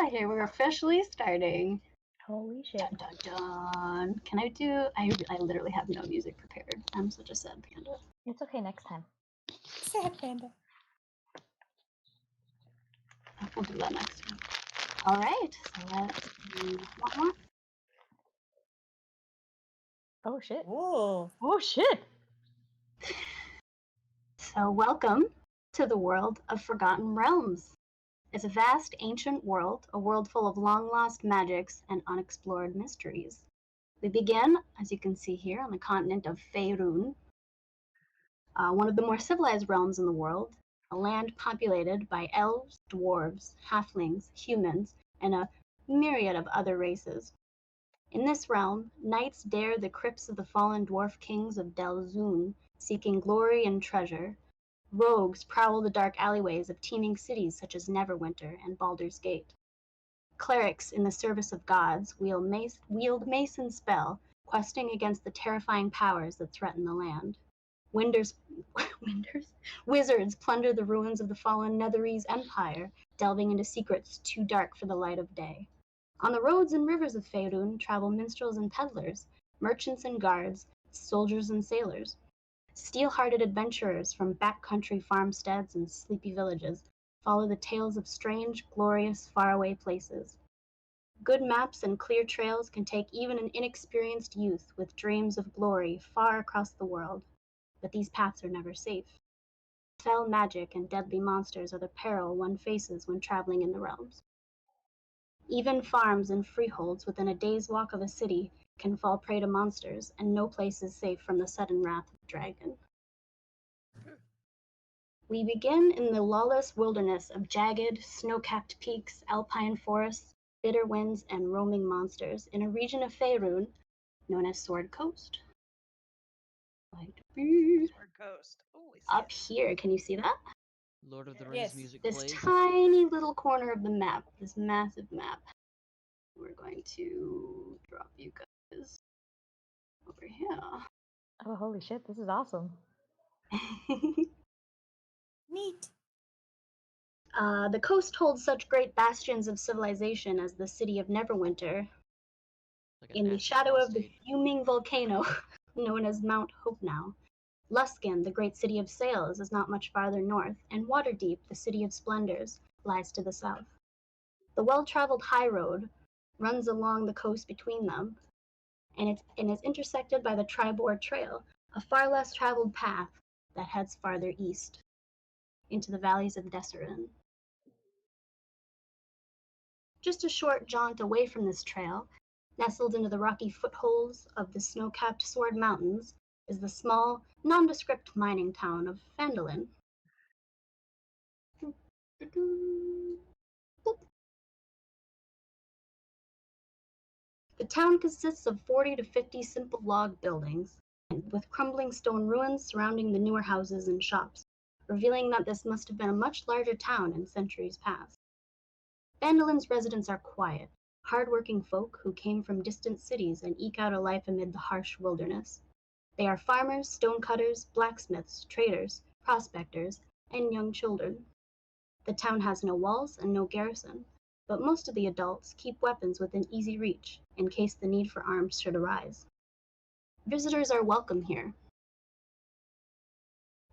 Here we're officially starting. Holy shit. Dun dun dun. Can I do? I literally have no music prepared. I'm such a sad panda. It's okay next time. Sad panda. We'll do that next time. All right. So let's do what? Oh shit. Whoa. Oh shit. So welcome to the world of Forgotten Realms. It's a vast, ancient world, a world full of long-lost magics and unexplored mysteries. We begin, as you can see here, on the continent of Faerun, one of the more civilized realms in the world, a land populated by elves, dwarves, halflings, humans, and a myriad of other races. In this realm, knights dare the crypts of the fallen dwarf kings of Delzun, seeking glory and treasure. Rogues prowl the dark alleyways of teeming cities such as Neverwinter and Baldur's Gate. Clerics in the service of gods wield mace and spell, questing against the terrifying powers that threaten the land. Wizards plunder the ruins of the fallen Netherese Empire, delving into secrets too dark for the light of day. On the roads and rivers of Faerun travel minstrels and peddlers, merchants and guards, soldiers and sailors. Steel-hearted adventurers from backcountry farmsteads and sleepy villages follow the tales of strange, glorious, faraway places. Good maps and clear trails can take even an inexperienced youth with dreams of glory far across the world, but these paths are never safe. Fell magic and deadly monsters are the peril one faces when traveling in the realms. Even farms and freeholds within a day's walk of a city can fall prey to monsters, and no place is safe from the sudden wrath of the dragon. We begin in the lawless wilderness of jagged, snow-capped peaks, alpine forests, bitter winds, and roaming monsters in a region of Faerun known as Sword Coast. Sword Coast. Holy Up shit. here, can you see that? Lord of the Rings Yes. music This plays. tiny little corner of the map, this massive map. We're going to drop you guys over here. Oh holy shit, this is awesome. Neat. The coast holds such great bastions of civilization as the city of Neverwinter, Like a in the natural shadow of the state. fuming volcano known as Mount Hope-Now. Luskan, the great city of sails, is not much farther north, and Waterdeep, the city of splendors, lies to the south. The well-traveled high road runs along the coast between them, and is intersected by the Tribord Trail, a far less traveled path that heads farther east into the valleys of Desserin. Just a short jaunt away from this trail, nestled into the rocky footholds of the snow-capped Sword Mountains, is the small, nondescript mining town of Phandalin. The town consists of 40 to 50 simple log buildings, with crumbling stone ruins surrounding the newer houses and shops, revealing that this must have been a much larger town in centuries past. Phandalin's residents are quiet, hard-working folk who came from distant cities and eke out a life amid the harsh wilderness. They are farmers, stonecutters, blacksmiths, traders, prospectors, and young children. The town has no walls and no garrison, but most of the adults keep weapons within easy reach in case the need for arms should arise. Visitors are welcome here,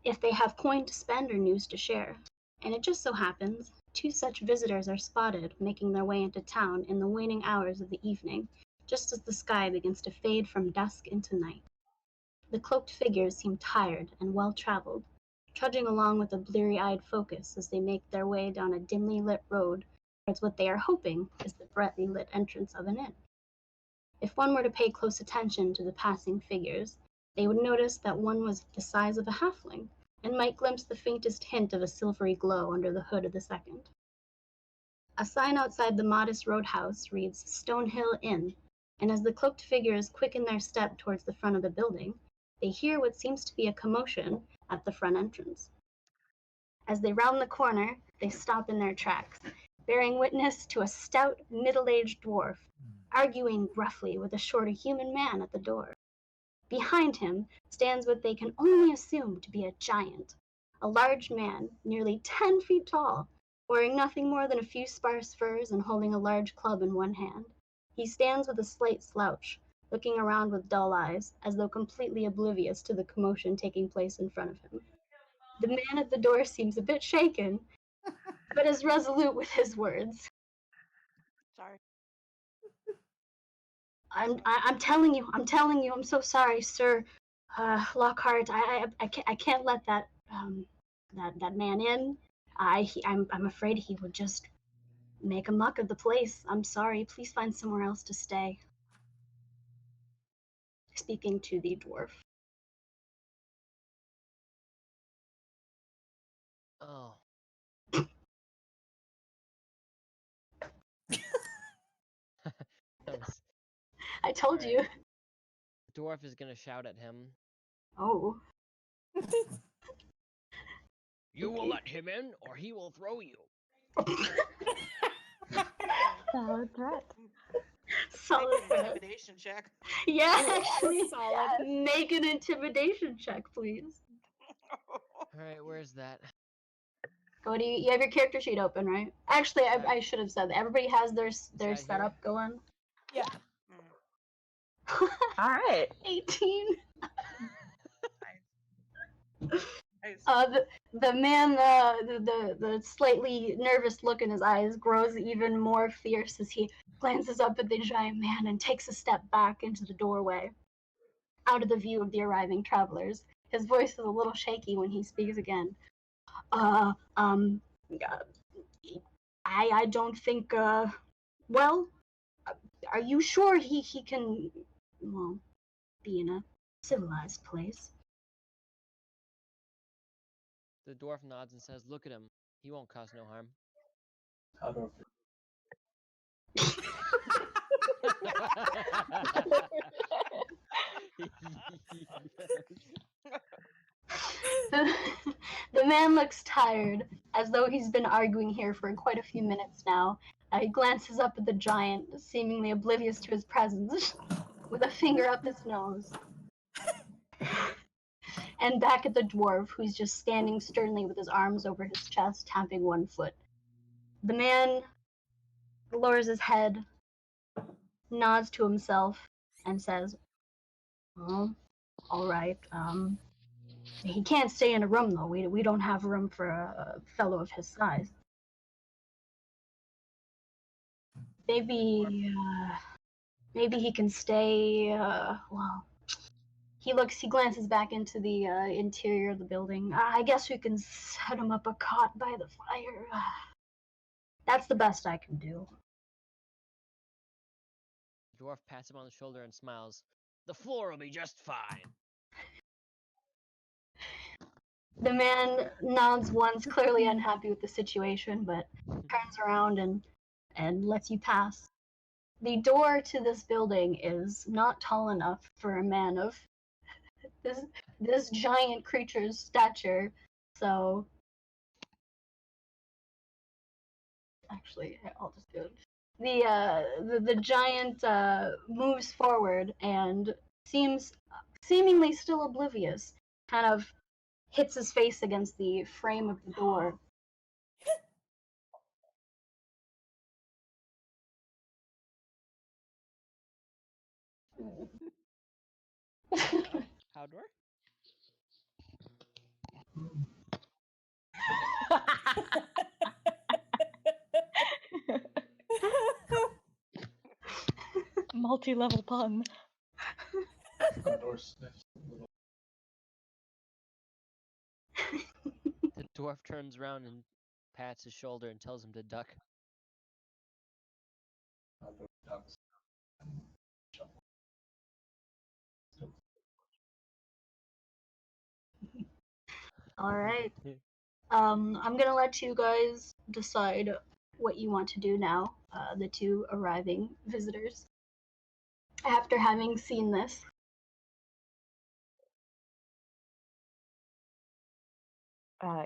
if they have coin to spend or news to share, and it just so happens 2 such visitors are spotted making their way into town in the waning hours of the evening, just as the sky begins to fade from dusk into night. The cloaked figures seem tired and well-traveled, trudging along with a bleary-eyed focus as they make their way down a dimly lit road towards what they are hoping is the brightly lit entrance of an inn. If one were to pay close attention to the passing figures, they would notice that one was the size of a halfling, and might glimpse the faintest hint of a silvery glow under the hood of the second. A sign outside the modest roadhouse reads Stonehill Inn, and as the cloaked figures quicken their step towards the front of the building, they hear what seems to be a commotion at the front entrance. As they round the corner, they stop in their tracks, bearing witness to a stout, middle-aged dwarf, arguing gruffly with a shorter human man at the door. Behind him stands what they can only assume to be a giant, a large man, nearly 10 feet tall, Wearing nothing more than a few sparse furs and holding a large club in one hand, he stands with a slight slouch, looking around with dull eyes, as though completely oblivious to the commotion taking place in front of him. The man at the door seems a bit shaken, but is resolute with his words. Sorry. I'm telling you, I'm so sorry, sir. Lockhart, I can't let that that man in. I'm afraid he would just make a muck of the place. I'm sorry. Please find somewhere else to stay. Speaking to the dwarf. Oh. That was- I told you. Alright. The dwarf is gonna shout at him. Oh. You will Okay. let him in, or he will throw you. Valid threat. Solid Make an threat. intimidation check. Yeah, Yeah, actually. solid. Make an intimidation check, please. Alright, where's that? Go to you have your character sheet open, right? Actually, Yeah. I should have said that. Everybody has their right setup going. Yeah. All right. 18. Nice. The man, the slightly nervous look in his eyes grows even more fierce as he glances up at the giant man and takes a step back into the doorway, out of the view of the arriving travelers. His voice is a little shaky when he speaks again. Uh, um, I don't think, well, are you sure he can, well, be in a civilized place? The dwarf nods and says, "Look at him. He won't cause no harm." The man looks tired, as though he's been arguing here for quite a few minutes now. He glances up at the giant, seemingly oblivious to his presence, with a finger up his nose. And back at the dwarf, who's just standing sternly with his arms over his chest, tapping one foot. The man lowers his head, nods to himself, and says, "Oh, all right. He can't stay in a room, though. We don't have room for a fellow of his size. Maybe he can stay. Well, he glances back into the interior of the building. I guess we can set him up a cot by the fire. That's the best I can do." The dwarf pats him on the shoulder and smiles. "The floor will be just fine." The man nods once, clearly unhappy with the situation, but turns around and lets you pass. The door to this building is not tall enough for a man of this giant creature's stature, so actually I'll just do it. The giant moves forward and seemingly still oblivious, kind of hits his face against the frame of the door. How dwarf? Multi-level pun. The dwarf turns around and pats his shoulder and tells him to duck. All right. I'm gonna let you guys decide what you want to do now. The two arriving visitors. After having seen this,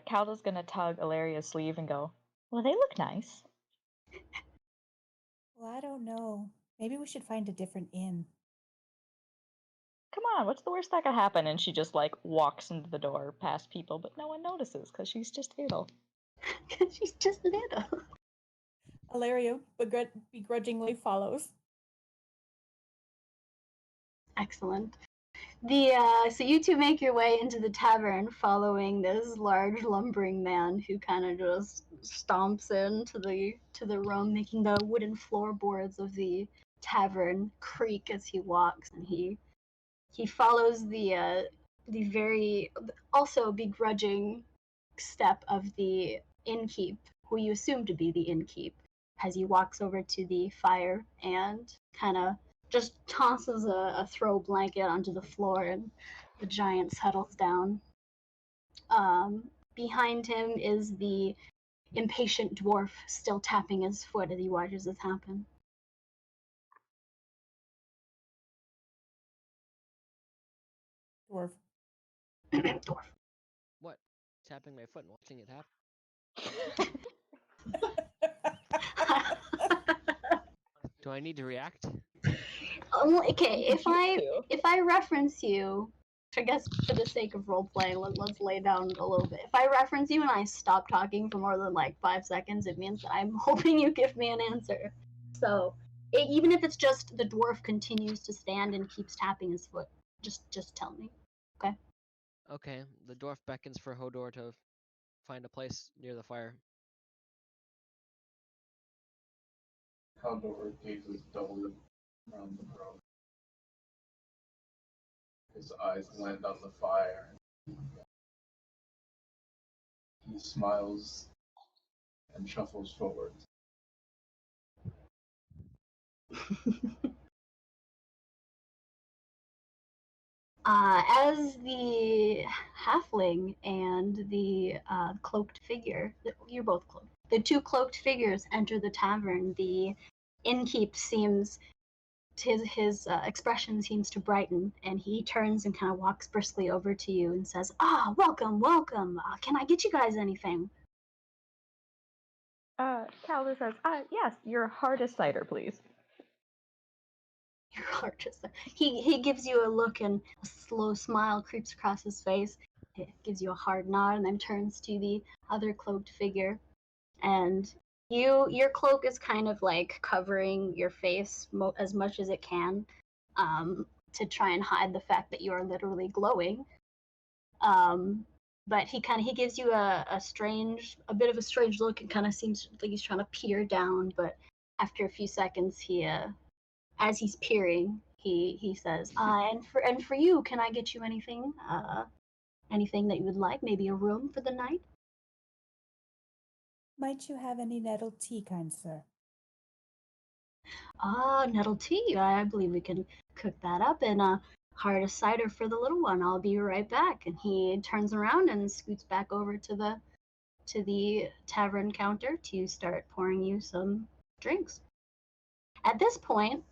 Calda's gonna tug Ilaria's sleeve and go, "Well, they look nice." Well, I don't know. Maybe we should find a different inn. Come on, what's the worst that could happen? And she just like walks into the door past people, but no one notices because she's just Adel. Because she's just little. Ilaria begrudgingly follows. Excellent. So you two make your way into the tavern, following this large lumbering man who kind of just stomps into the room, making the wooden floorboards of the tavern creak as he walks, and he follows the very also begrudging step of the innkeep, who you assume to be the innkeep, as he walks over to the fire and kind of just tosses a throw blanket onto the floor, and the giant settles down. Behind him is the impatient dwarf, still tapping his foot as he watches this happen. Dwarf. Dwarf. What? Tapping my foot and watching it happen? Do I need to react? Okay, You do. if I reference you, I guess for the sake of role playing, let's lay down a little bit. If I reference you and I stop talking for more than like 5 seconds, it means that I'm hoping you give me an answer. So even if it's just the dwarf continues to stand and keeps tapping his foot, just tell me. Okay. Okay, the dwarf beckons for Hodor to find a place near the fire. Condor gazes dully around the room. His eyes land on the fire. He smiles and shuffles forward. As the halfling and the cloaked figure, you're both cloaked, the two cloaked figures enter the tavern, the innkeep seems, his expression seems to brighten, and he turns and kind of walks briskly over to you and says, welcome, welcome. Can I get you guys anything? Calder says, yes, your hardest cider, please. Your heart just, he gives you a look, and a slow smile creeps across his face. He gives you a hard nod and then turns to the other cloaked figure, and your cloak is kind of like covering your face as much as it can, to try and hide the fact that you are literally glowing. But he gives you a bit of a strange look, and kind of seems like he's trying to peer down. But after a few seconds, as he's peering, he says, and for you, can I get you anything? Anything that you would like? Maybe a room for the night? Might you have any nettled tea, kind sir? Nettle tea. I believe we can cook that up, and hard cider for the little one. I'll be right back. And he turns around and scoots back over to the tavern counter to start pouring you some drinks. At this point,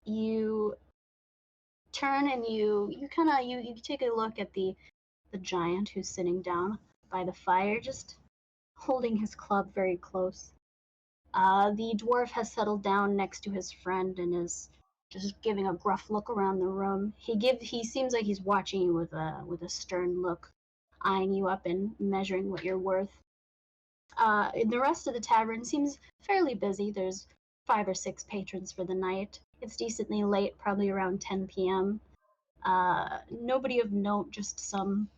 you turn and you take a look at the giant who's sitting down by the fire, just holding his club very close. The dwarf has settled down next to his friend and is just giving a gruff look around the room. He seems like he's watching you with a stern look, eyeing you up and measuring what you're worth. The rest of the tavern seems fairly busy. There's 5 or 6 patrons for the night. It's decently late, probably around 10 p.m. Nobody of note, just some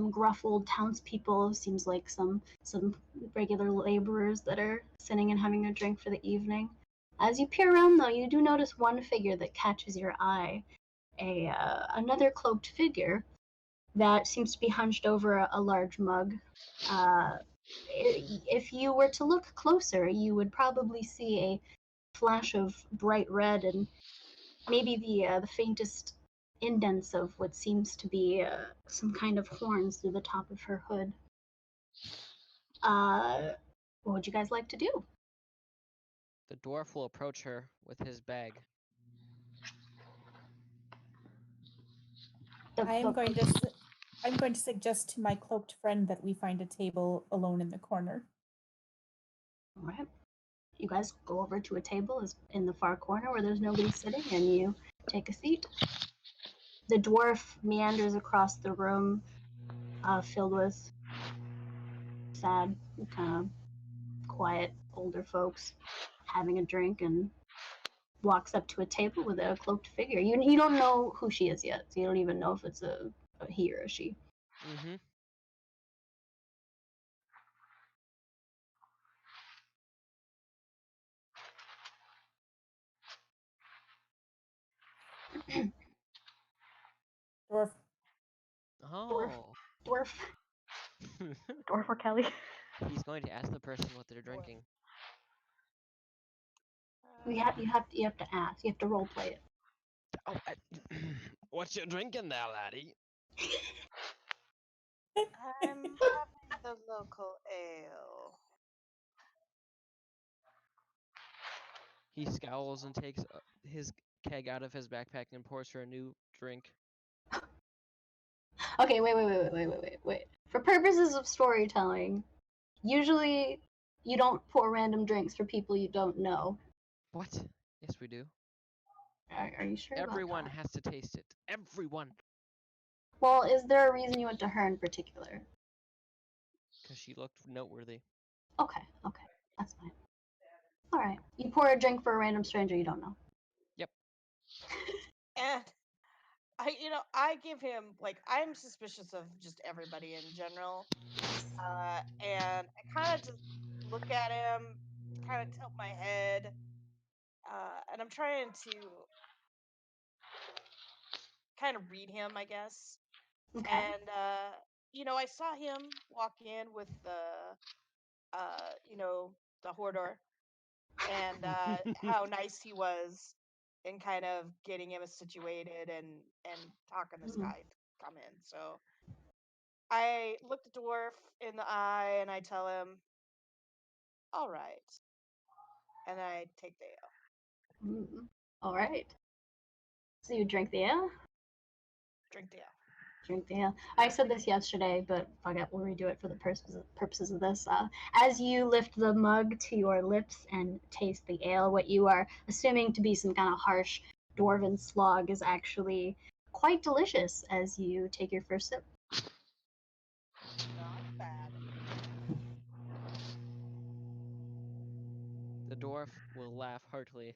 gruff old townspeople. Seems like some regular laborers that are sitting and having a drink for the evening. As you peer around, though, you do notice one figure that catches your eye. Another cloaked figure that seems to be hunched over a large mug. If you were to look closer, you would probably see a flash of bright red and maybe the faintest indents of what seems to be some kind of horns through the top of her hood. What would you guys like to do? The dwarf will approach her with his bag. I'm going to suggest to my cloaked friend that we find a table alone in the corner. All right. You guys go over to a table in the far corner where there's nobody sitting, and you take a seat. The dwarf meanders across the room, filled with sad, kind of quiet older folks having a drink, and walks up to a table with a cloaked figure. You don't know who she is yet, so you don't even know if it's a he or a she. Mm-hmm. Dwarf. Oh. Dwarf. Dwarf or Kelly? He's going to ask the person what they're drinking. You have to ask. You have to role play it. Oh, what you drinking there, laddie? I'm having the local ale. He scowls and takes his keg out of his backpack and pours her a new drink. Okay, wait. For purposes of storytelling, usually you don't pour random drinks for people you don't know. What? Yes, we do. Are you sure? Everyone about that? has to taste it. Everyone. Well, is there a reason you went to her in particular? Because she looked noteworthy. Okay, that's fine. All right, you pour a drink for a random stranger you don't know. Yep. And I give him, like, I'm suspicious of just everybody in general. And I kind of just look at him, kind of tilt my head, and I'm trying to kind of read him, I guess. Okay. And I saw him walk in with the Hordor, and how nice he was in kind of getting him situated and talking this guy to come in. So I look the dwarf in the eye and I tell him, "All right," and I take the ale. All right. So you drink the ale? Drink the ale. Drink the ale. I said this yesterday, but fuck it, we'll redo it for the purposes of this. As you lift the mug to your lips and taste the ale, what you are assuming to be some kind of harsh dwarven slog is actually quite delicious as you take your first sip. Not bad. The dwarf will laugh heartily.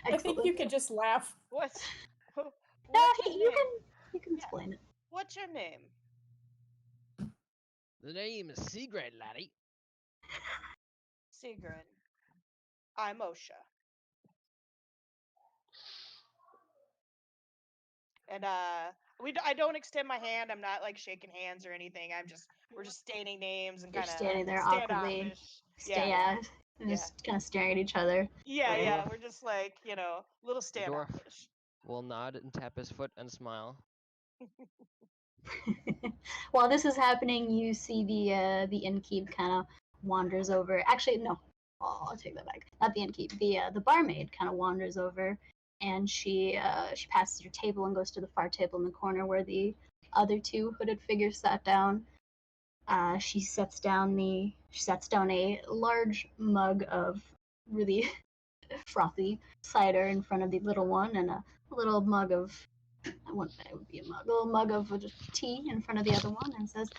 I think you could just laugh. What's No, your you name? can explain it. What's your name? The name is Sigrid, laddie. Sigrid. I'm Osha. And I don't extend my hand. I'm not like shaking hands or anything. We're just stating names and You're kind of standing there awkwardly. Just kind of staring at each other. Yeah. We're just like, little The dwarf standoffish. will nod and tap his foot and smile. While this is happening, you see the innkeep kind of wanders over. Actually, no, I'll take that back. Not the innkeep. The barmaid kind of wanders over, and she passes your table and goes to the far table in the corner where the other two hooded figures sat down. She sets down a large mug of really frothy cider in front of the little one, and a little mug of I want that it would be a little mug of just tea in front of the other one, and says,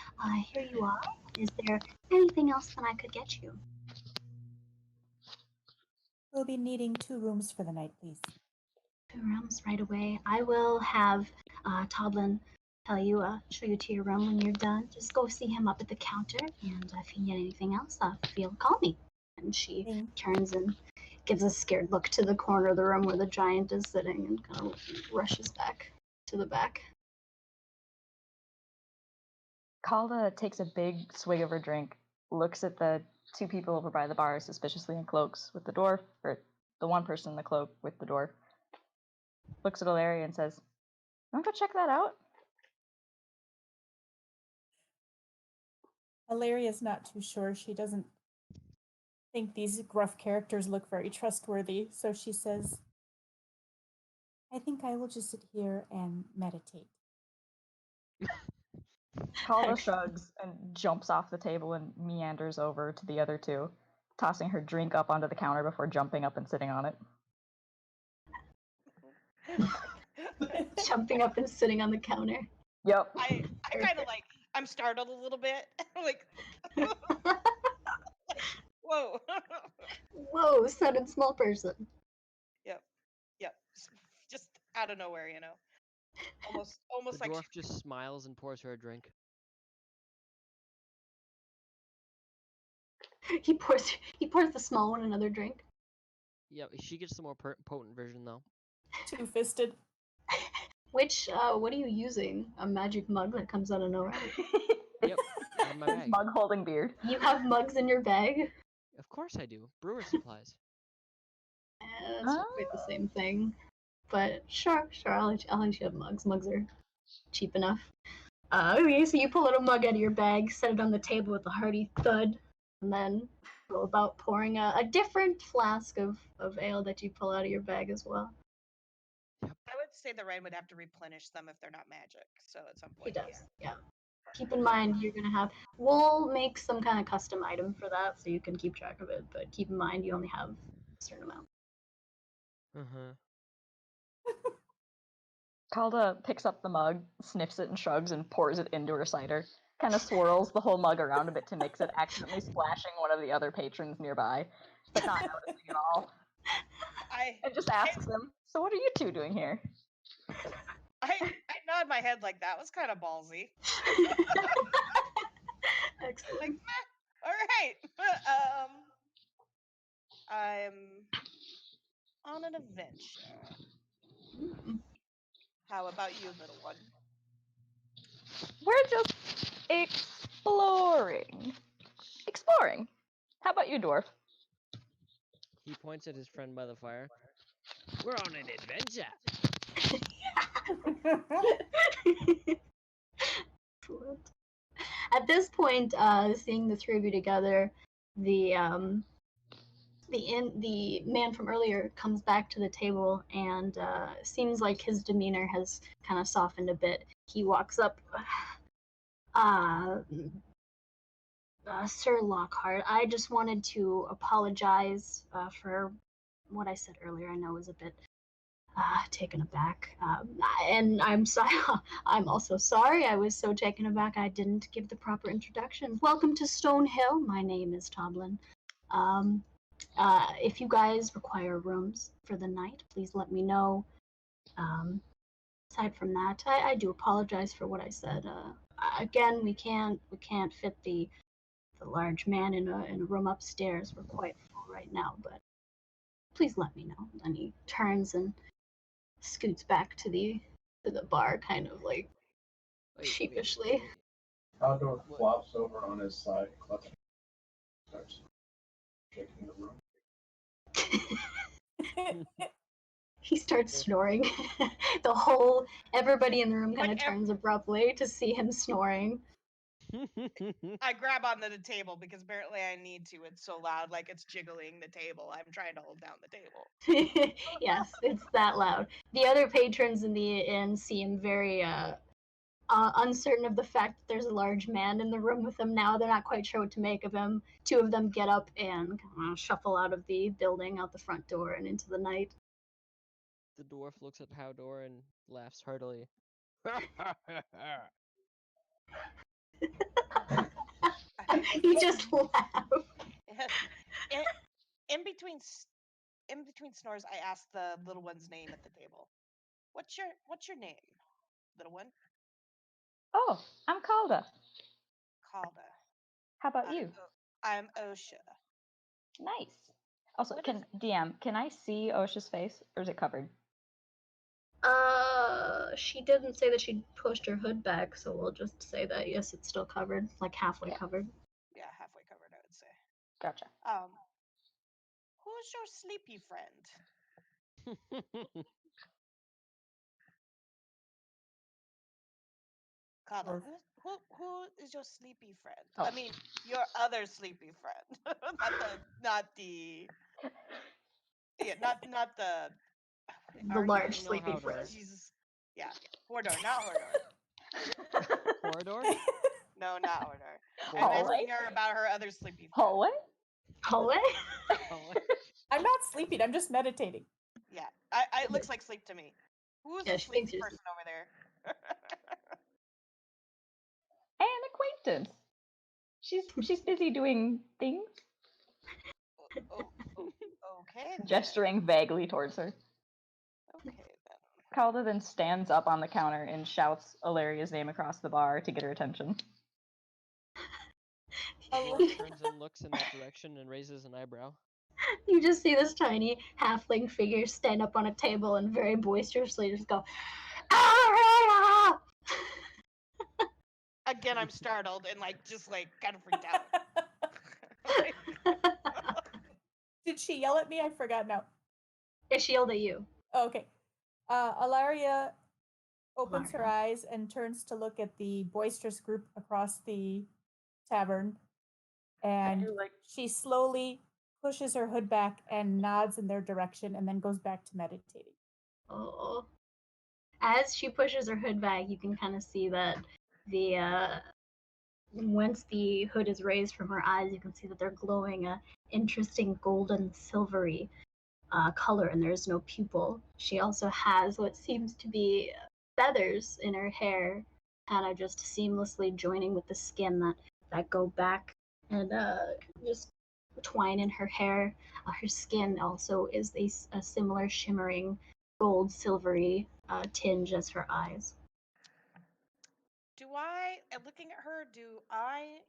"Here you are. Is there anything else that I could get you?" We'll be needing 2 rooms for the night, please. 2 rooms right away. I will have Toblin show you to your room when you're done. Just go see him up at the counter, and if you need anything else, call me. And she turns and gives a scared look to the corner of the room where the giant is sitting, and kind of rushes back to the back. Calda takes a big swig of her drink, looks at the 2 people over by the bar suspiciously in cloaks with the dwarf, or the one person in the cloak with the dwarf, looks at Ilaria and says, "Want to go check that out?" Ilaria's not too sure. She doesn't think these gruff characters look very trustworthy, so she says, "I think I will just sit here and meditate." Calda shrugs and jumps off the table and meanders over to the other 2, tossing her drink up onto the counter before jumping up and sitting on it. Jumping up and sitting on the counter. Yep. I kind of like, I'm startled a little bit. Like, whoa. Whoa, sudden small person. Yep. Just out of nowhere, you know. Almost The like dwarf just smiles and pours her a drink. He pours the small one another drink. Yeah, she gets the more potent version though. Two-fisted. Which what are you using? A magic mug that comes out of nowhere? Yep, out of my His bag. mug holding beard. You have mugs in your bag? Of course I do. Brewer supplies. That's not quite the same thing. But sure, I'll let you have mugs. Mugs are cheap enough. Okay, so you pull out a mug out of your bag, set it on the table with a hearty thud, and then go about pouring a different flask of ale that you pull out of your bag as well. I would say the Ryan would have to replenish them if they're not magic. So at some He point, does, yeah. Keep in mind you're gonna have. We'll make some kind of custom item for that, so you can keep track of it. But keep in mind you only have a certain amount. Calda picks up the mug, sniffs it and shrugs, and pours it into her cider. Kind of swirls the whole mug around a bit to mix it, accidentally splashing one of the other patrons nearby, but not noticing at all. And just asks them, "So what are you two doing here?" I nod my head like that was kind of ballsy. Excellent. Like, all right. I'm on an adventure. How about you, little one? We're just exploring. How about you, dwarf? He points at his friend by the fire. We're on an adventure. Excellent. At this point, seeing the three of you together, the man from earlier comes back to the table and seems like his demeanor has kind of softened a bit. He walks up. Sir Lockhart, I just wanted to apologize for what I said earlier. I know was a bit taken aback, and I'm sorry. I'm also sorry. I was so taken aback I didn't give the proper introductions. Welcome to Stone Hill. My name is Toblin. If you guys require rooms for the night, please let me know. Aside from that, I do apologize for what I said. Again, we can't fit the large man in a room upstairs. We're quite full right now, but please let me know. And he turns and scoots back to the bar, kind of like sheepishly. Condor flops over on his side, clutching, starts shaking the room. He starts snoring. Everybody in the room kind of turns abruptly to see him snoring. I grab onto the table because apparently I need to. It's so loud, like it's jiggling the table. I'm trying to hold down the table. Yes, it's that loud. The other patrons in the inn seem very uncertain of the fact that there's a large man in the room with them now. They're not quite sure what to make of him. Two of them get up and shuffle out of the building, out the front door, and into the night. The dwarf looks at Howdor and laughs heartily. He just laughs. In between snores, I ask the little one's name at the table. What's your name, little one? Oh, I'm Calda. Calda. How about you? I'm Osha. Nice. Also, DM, can I see Osha's face, or is it covered? She didn't say that she'd pushed her hood back, so we'll just say that yes, it's still covered, like halfway covered. Yeah, halfway covered, I would say. Gotcha. Who's your sleepy friend? Calda, who is your sleepy friend? Oh. I mean, your other sleepy friend, not the large sleepy friend. Jesus, yeah, Hordor, not Hordor. Corridor? No, not Hordor. I'm Hallway? asking her about her other sleepy friend. Hallway? I'm not sleeping. I'm just meditating. Yeah, it looks like sleep to me. Who's the sleepy person over there? acquaintance. She's busy doing things. Okay. Then. Gesturing vaguely towards her. Okay then. Calda then stands up on the counter and shouts Ilaria's name across the bar to get her attention. The dwarf turns and looks in that direction and raises an eyebrow. You just see this tiny halfling figure stand up on a table and very boisterously just go, "Aria!" Again, I'm startled and just kind of freaked out. Did she yell at me? I forgot now. Yeah, she yelled at you. Oh, okay. Alaria opens her eyes and turns to look at the boisterous group across the tavern. And she slowly pushes her hood back and nods in their direction and then goes back to meditating. Oh. As she pushes her hood back, you can kind of see that once the hood is raised from her eyes, you can see that they're glowing a interesting golden silvery color, and there's no pupil. She also has what seems to be feathers in her hair, kind of just seamlessly joining with the skin that go back and just twine in her hair. Her skin also is a similar shimmering gold silvery tinge as her eyes. Looking at her, do I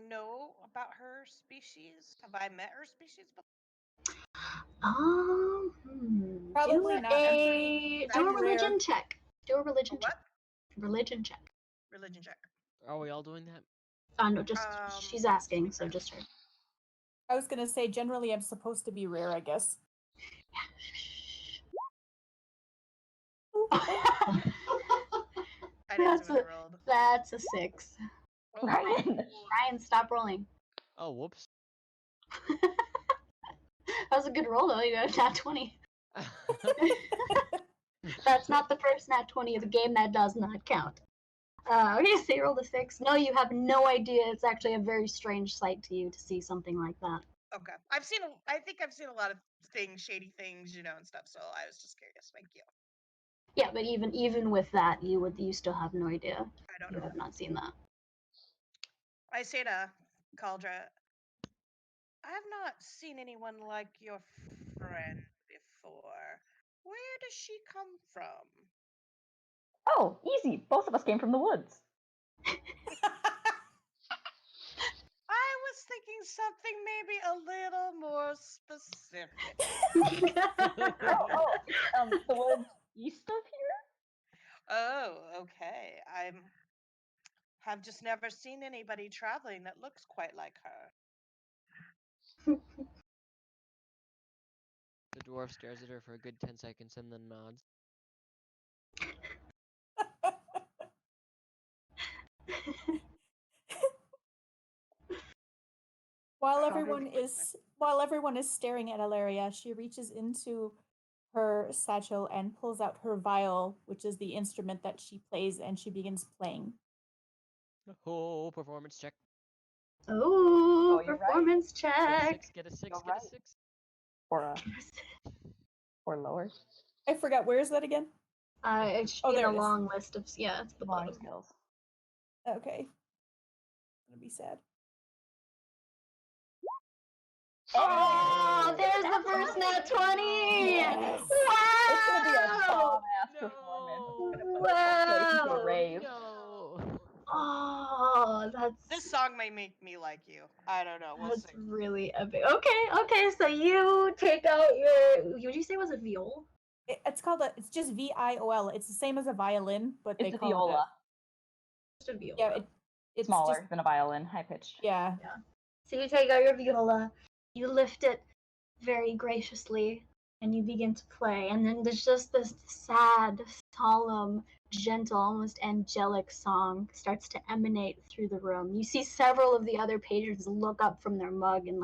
know about her species? Have I met her species before? Probably not. Do a religion check. Do a religion What? check. Religion check. Religion check. Are we all doing that? No, just she's asking, so just her. I was gonna say generally I'm supposed to be rare, I guess. I didn't see what I rolled. That's a 6. Oh, Ryan, stop rolling. Oh, whoops. That was a good roll though. You got a nat 20. That's not the first nat 20 of the game. That does not count. Okay, so you rolled a 6. No, you have no idea. It's actually a very strange sight to you to see something like that. Okay. I think I've seen a lot of things, shady things, and stuff. So I was just curious. Thank you. Yeah, but even with that, you still have no idea. I don't You know. have not seen that. I say to Caldra, I have not seen anyone like your friend before. Where does she come from? Oh, easy. Both of us came from the woods. I was thinking something maybe a little more specific. The woods east of here? Oh, okay. I have just never seen anybody traveling that looks quite like her. The dwarf stares at her for a good 10 seconds and then nods. While everyone is staring at Alaria, she reaches into her satchel and pulls out her viol, which is the instrument that she plays, and she begins playing. Oh, performance check. Oh, performance check. Get a 6. You're Get right. a 6. Or lower. I forgot, where is that again? It's in a long list of, it's the Long bottom. skills. Okay. I'm gonna be sad. Oh, there's the first nat 20! Yes. Wow! It's gonna be a bomb-ass performance. It's gonna put the whole place into a rave. No. Oh, This song may make me like you. I don't know. We'll that's see. really epic. Okay, so you take out your, would you say it was a viol? It's just VIOL. It's the same as a violin, but they It's a call viola. Just a viola. Yeah, it's Smaller than a violin, high pitched. Yeah. So you take out your viola, you lift it very graciously, and you begin to play. And then there's just this sad, solemn, gentle, almost angelic song starts to emanate through the room. You see several of the other patrons look up from their mug in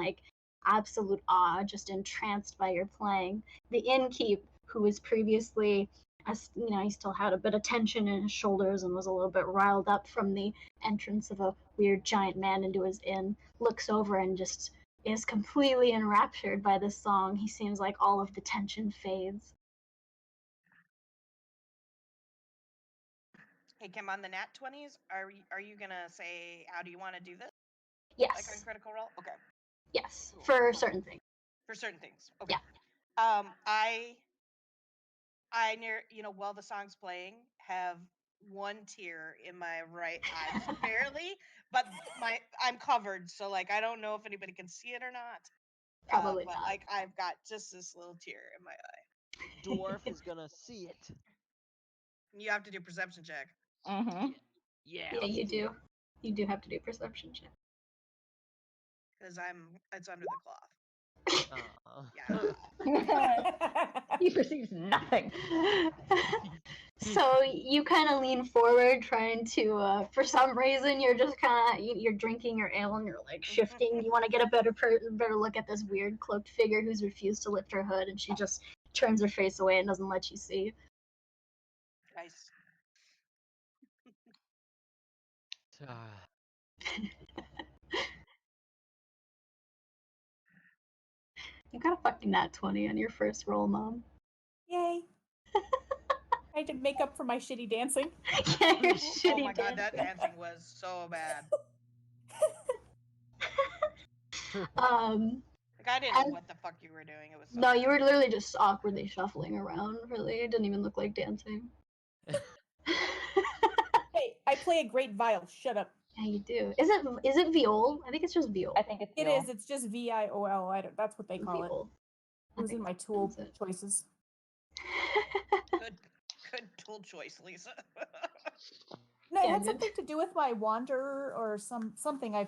absolute awe, just entranced by your playing. The innkeep, who was previously, he still had a bit of tension in his shoulders and was a little bit riled up from the entrance of a weird giant man into his inn, looks over and just is completely enraptured by this song. He seems like all of the tension fades. Hey, Kim, on the nat 20s, are you gonna say how do you want to do this? Yes. Like on Critical Role? Okay. Yes. Cool. For certain things. For certain things. Okay. Yeah. I while the song's playing, have one tear in my right eye, just barely, but I'm covered, so like I don't know if anybody can see it or not. Probably but not. like I've got just this little tear in my eye. Dwarf is gonna see it. You have to do perception check. Mm-hmm. Yeah. Yeah, you do. You do have to do perception check. Because it's under the cloth. Yeah. He perceives nothing. So you kind of lean forward, trying to. For some reason, you're just kind of you're drinking your ale and you're like shifting. You want to get a better look at this weird cloaked figure who's refused to lift her hood, and she just turns her face away and doesn't let you see. Nice. You got a fucking nat 20 on your first roll, Mom. Yay! I had to make up for my shitty dancing. Yeah, your shitty Oh my god, that dancing. dancing was so bad. Like I didn't know what the fuck you were doing. It was so No, bad. you were literally just awkwardly shuffling around. Really, it didn't even look like dancing. Hey, I play a great viol. Shut up. Yeah, you do. Is it viol? I think it's just viol. I think it's It is. It's just VIOL. That's what they call it. Viol. It was in my tool choices. Good tool choice, Lisa. No, it Yeah, had good. something to do with my wanderer or something I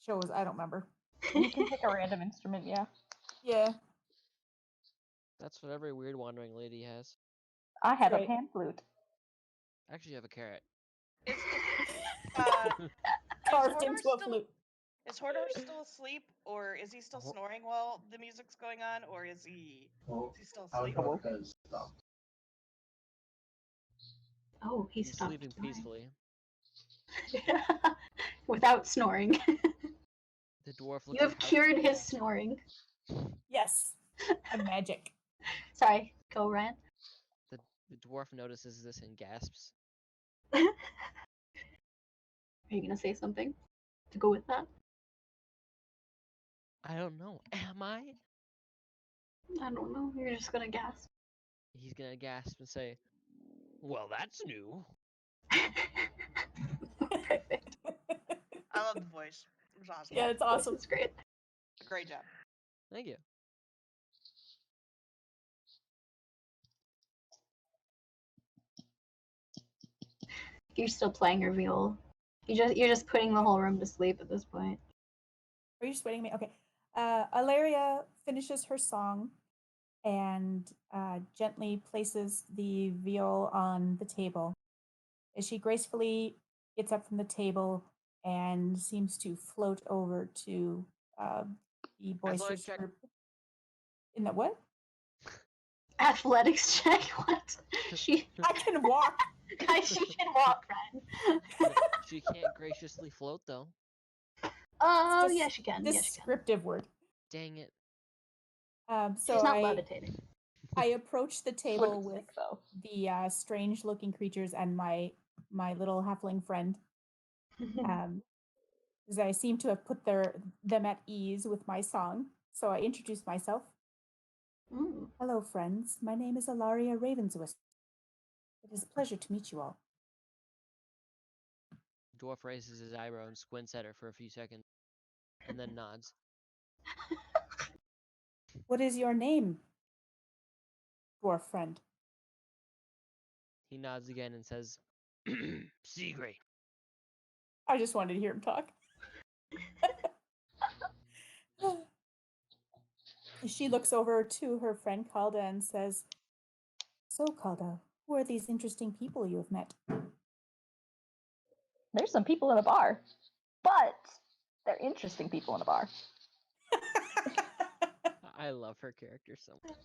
chose. I don't remember. You can pick a random instrument, yeah. Yeah. That's what every weird wandering lady has. I have Right. a pan flute. Actually, you have a carrot. Carved into a flute. Is Hodor still asleep, or is he still snoring while the music's going on, or is he still asleep? Oh, He's stopped sleeping snoring. peacefully. Without snoring. The dwarf looks. You have cured his snoring. Yes. A magic. Sorry, go Ryan. The dwarf notices this and gasps. Are you gonna say something to go with that? I don't know. Am I? I don't know. You're just gonna gasp. He's gonna gasp and say, "Well, that's new." Perfect. I love the voice. It was awesome. Yeah, it's awesome. It's great. Great job. Thank you. You're still playing your viol. You're just putting the whole room to sleep at this point. Are you just waiting me? Okay. Alaria finishes her song and gently places the viol on the table. As she gracefully gets up from the table and seems to float over to the boisterous group. In the what? Athletics check? What? I can walk. Guys, she can walk, Ryan. She can't graciously float though. Oh, yeah, she can. Descriptive word. Dang it. So she's not levitating. I approach the table with the strange-looking creatures and my little halfling friend. As I seem to have put them at ease with my song, so I introduce myself. Hello, friends. My name is Alaria Ravenswhisper. It is a pleasure to meet you all. Dwarf raises his eyebrow and squints at her for a few seconds, and then nods. What is your name, dwarf friend? He nods again and says, Seagray. I just wanted to hear him talk. She looks over to her friend Calda and says, So, Calda, who are these interesting people you have met? There's some people in a bar, but they're interesting people in a bar. I love her character so much.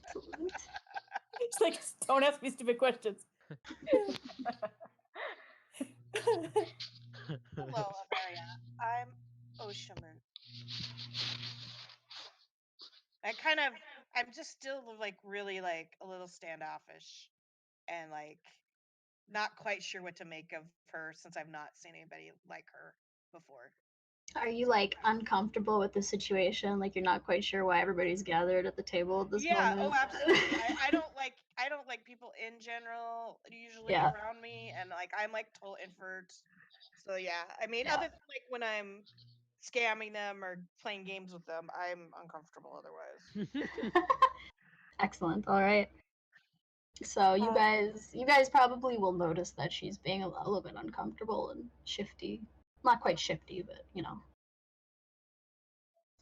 It's like, don't ask me stupid questions. Hello, Avaria. I'm Oshaman. I'm just still like really like a little standoffish and like not quite sure what to make of her since I've not seen anybody like her before. Are you like uncomfortable with the situation? Like you're not quite sure why everybody's gathered at the table at this moment? Oh, absolutely. I don't like people in general usually around me, and like I'm like total introvert. So yeah, I mean, other than like when I'm scamming them or playing games with them, I'm uncomfortable otherwise. Excellent. All right. So you guys probably will notice that she's being a little bit uncomfortable and shifty. Not quite shifty, but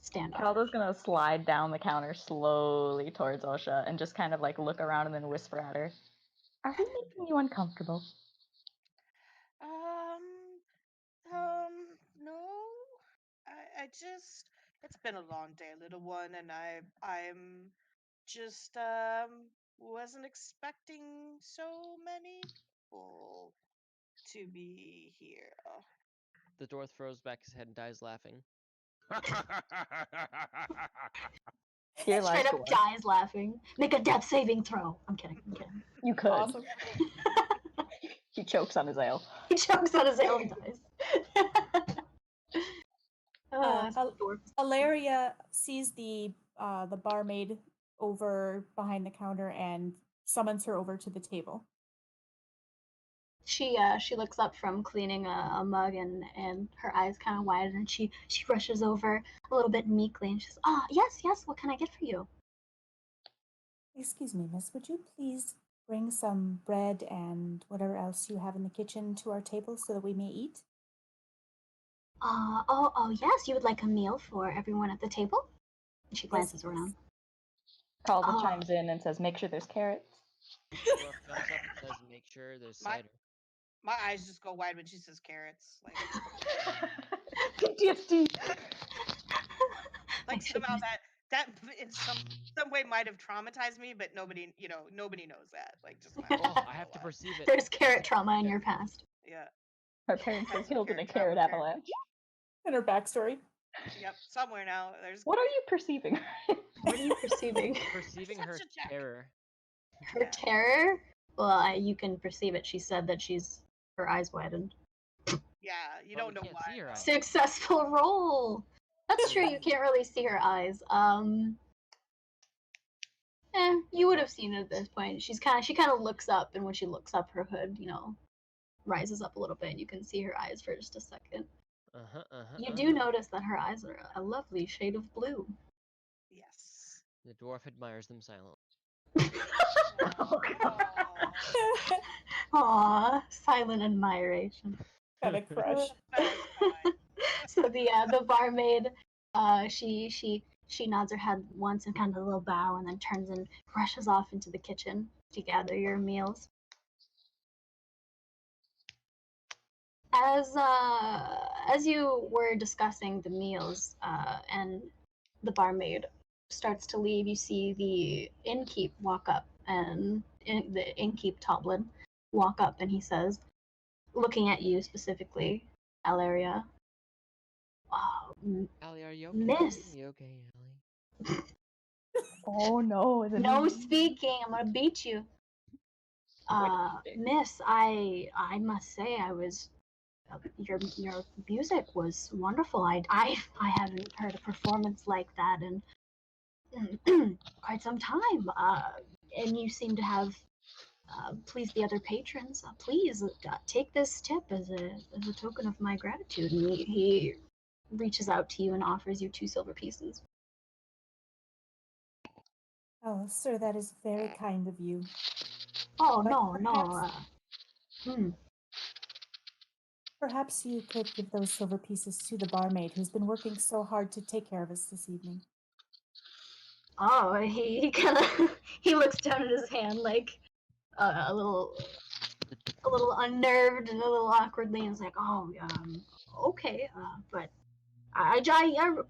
standoff. Caldo's gonna slide down the counter slowly towards Osha and just kind of like look around and then whisper at her. Are we making you uncomfortable? No. I just it's been a long day, little one, and I'm just wasn't expecting so many people to be here. The dwarf throws back his head and dies laughing. Straight up dies laughing. Make a death saving throw. I'm kidding. You could. Awesome. He chokes on his ale. He chokes on his ale and dies. Alaria sees the barmaid over behind the counter and summons her over to the table. She looks up from cleaning a mug and her eyes kind of widen and she rushes over a little bit meekly and she says, yes, what can I get for you? Excuse me, miss, would you please bring some bread and whatever else you have in the kitchen to our table so that we may eat? Yes, you would like a meal for everyone at the table? And she glances around. Calder chimes in and says, make sure there's carrots. Dwarf jumps up and says, make sure there's cider. My eyes just go wide when she says carrots. Like PTSD. Like somehow that in some way might have traumatized me, but nobody knows that. Like just I have to perceive it. There's carrot trauma in your past. Yeah. Her parents were killed in a carrot avalanche. And her backstory. Yep, somewhere now. There's. What are you perceiving? What are you perceiving? Perceiving her terror. Her terror? Well, you can perceive it. She said that her eyes widened. Yeah, you don't know why. Successful roll. That's true. You can't really see her eyes. You would have seen it at this point. She kind of looks up, and when she looks up, her hood, rises up a little bit, and you can see her eyes for just a second. You do notice that her eyes are a lovely shade of blue. Yes. The dwarf admires them silently. Aww, silent admiration. Got a crush. So the barmaid, she nods her head once and kind of a little bow, and then turns and rushes off into the kitchen to gather your meals. As you were discussing the meals, and the barmaid starts to leave, you see the innkeep walk up, and the innkeep Toblin walk up, and he says, looking at you specifically, Alaria. Allie, are you okay? Miss. You okay, Allie? Oh no! No speaking. I'm gonna beat you. Miss, I must say your music was wonderful. I haven't heard a performance like that in quite some time. And you seem to have pleased the other patrons. Please take this tip as a token of my gratitude. And he reaches out to you and offers you 2 silver pieces. Oh, sir, that is very kind of you. Oh, But no. Perhaps you could give those silver pieces to the barmaid who's been working so hard to take care of us this evening. Oh, he kind of he looks down at his hand like a little unnerved and a little awkwardly, and is like, okay, but I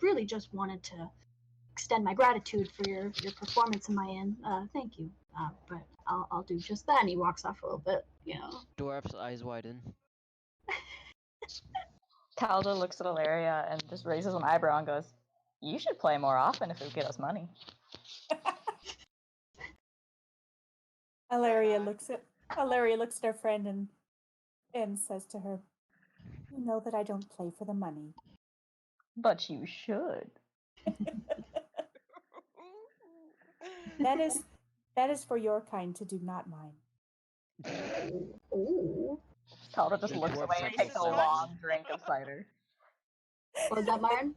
really just wanted to extend my gratitude for your performance in my end. Thank you. But I'll do just that. And he walks off a little bit, Dwarf's eyes widen. Calda looks at Alaria and just raises an eyebrow and goes, "You should play more often if it would get us money." Alaria looks at Larry looks at her friend and says to her, "You know that I don't play for the money." But you should. That is for your kind to do, not mine. Ooh. Calder just The looks dwarves away have and to takes a follow long drink of cider. What was that, Martin?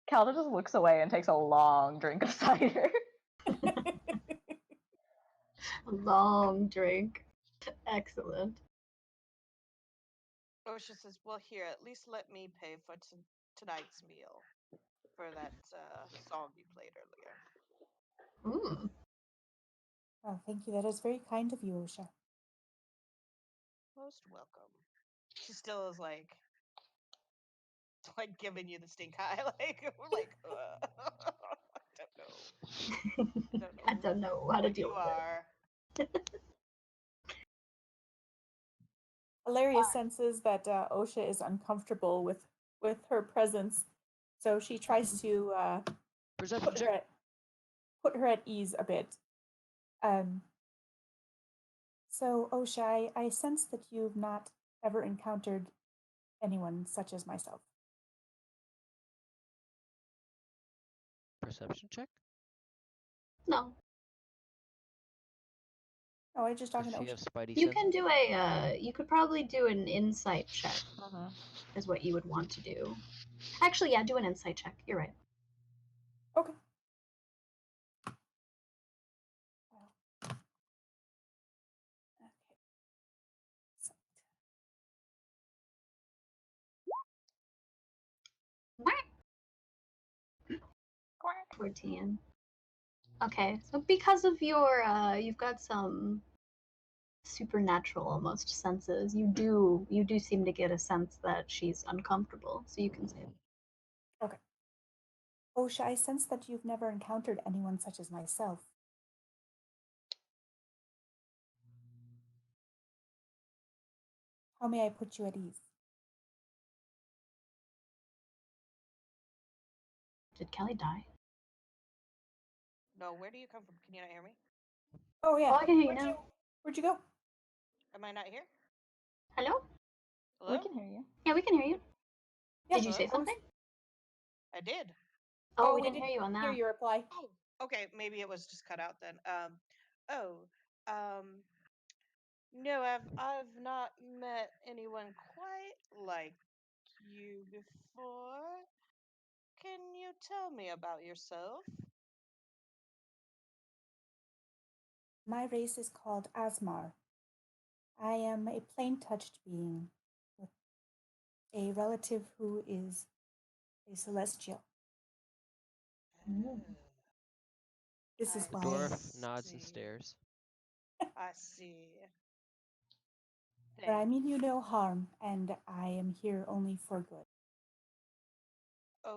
Calder just looks away and takes a long drink of cider. Long drink. Excellent. Osha says, "Well, here, at least let me pay for tonight's meal for that song you played earlier." Mm. Oh, thank you. That is very kind of you, Osha. Most welcome. She still is like giving you the stink eye, we're like, I don't know how to what deal you with are. Hilaria senses that Osha is uncomfortable with her presence, so she tries to Perception check. put her at ease a bit. So Osha, I sense that you've not ever encountered anyone such as myself. Perception check. No. Oh, I just talking Does to she Osha. have spidey You senses? can do you could probably do an insight check, is what you would want to do. Actually, yeah, do an insight check. You're right. Okay. Quack. 14. Okay, so because of your, you've got some supernatural almost senses, you do seem to get a sense that she's uncomfortable, so you can say that. Okay. Osha, I sense that you've never encountered anyone such as myself. How may I put you at ease? Did Kelly die? No, where do you come from? Can you not hear me? Oh yeah. Oh, I can hear you now. Where'd you go? Am I not here? Hello? Hello? We can hear you. Yeah, we can hear you. Yeah, Did you say something? I did. Oh, we didn't hear you on that. Hear your reply. Oh, okay. Maybe it was just cut out then. No, I've not met anyone quite like you before. Can you tell me about yourself? My race is called Asmar. I am a plain-touched being with a relative who is a celestial. Mm. This is The why. dwarf nods and stares. I see. But I mean you no harm, and I am here only for good.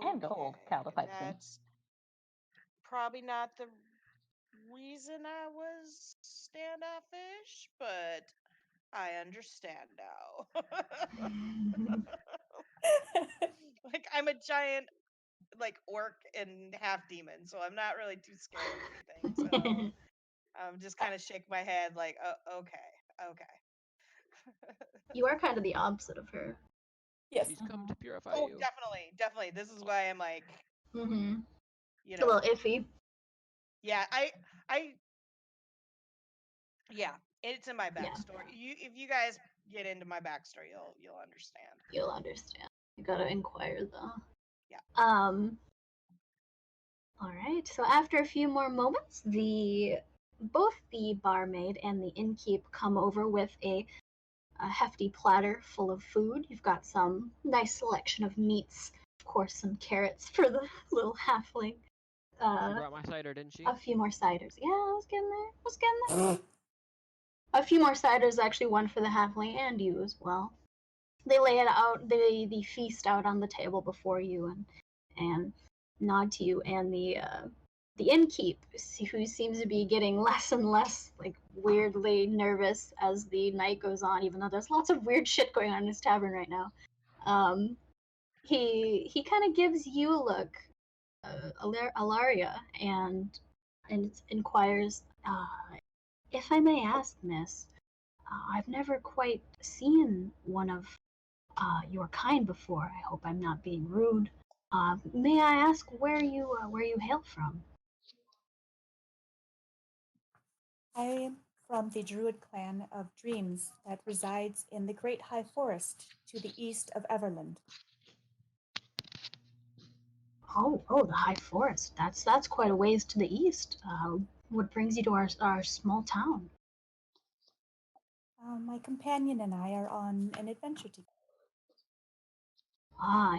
And gold, Calda pipes in. That's probably not the reason I was standoffish, but I understand now. I'm a giant orc and half demon, so I'm not really too scared of anything. So I'm just kind of shake my head like, oh, okay. You are kind of the opposite of her. Yes. She's come to purify Oh, you. definitely. This is why I'm like, Mm-hmm. you A know, little iffy. yeah, yeah, it's in my backstory. If you guys get into my backstory, you'll understand. You'll understand. You gotta inquire though. Yeah. All right. So after a few more moments, both the barmaid and the innkeep come over with a hefty platter full of food. You've got some nice selection of meats, of course, some carrots for the little halfling. She brought my cider, didn't she? A few more ciders. Yeah, I was getting there. A few more ciders, actually, one for the halfling and you as well. They lay it out, the feast out on the table before you, and nod to you, and the innkeep, who seems to be getting less and less weirdly nervous as the night goes on, even though there's lots of weird shit going on in his tavern right now. He kind of gives you a look, Alaria, and inquires, if I may ask, miss, I've never quite seen one of your kind before. I hope I'm not being rude. May I ask where you hail from? I am from the Druid clan of Dreams that resides in the Great High Forest to the east of Everland. Oh, the High Forest. That's quite a ways to the east. What brings you to our small town? My companion and I are on an adventure together.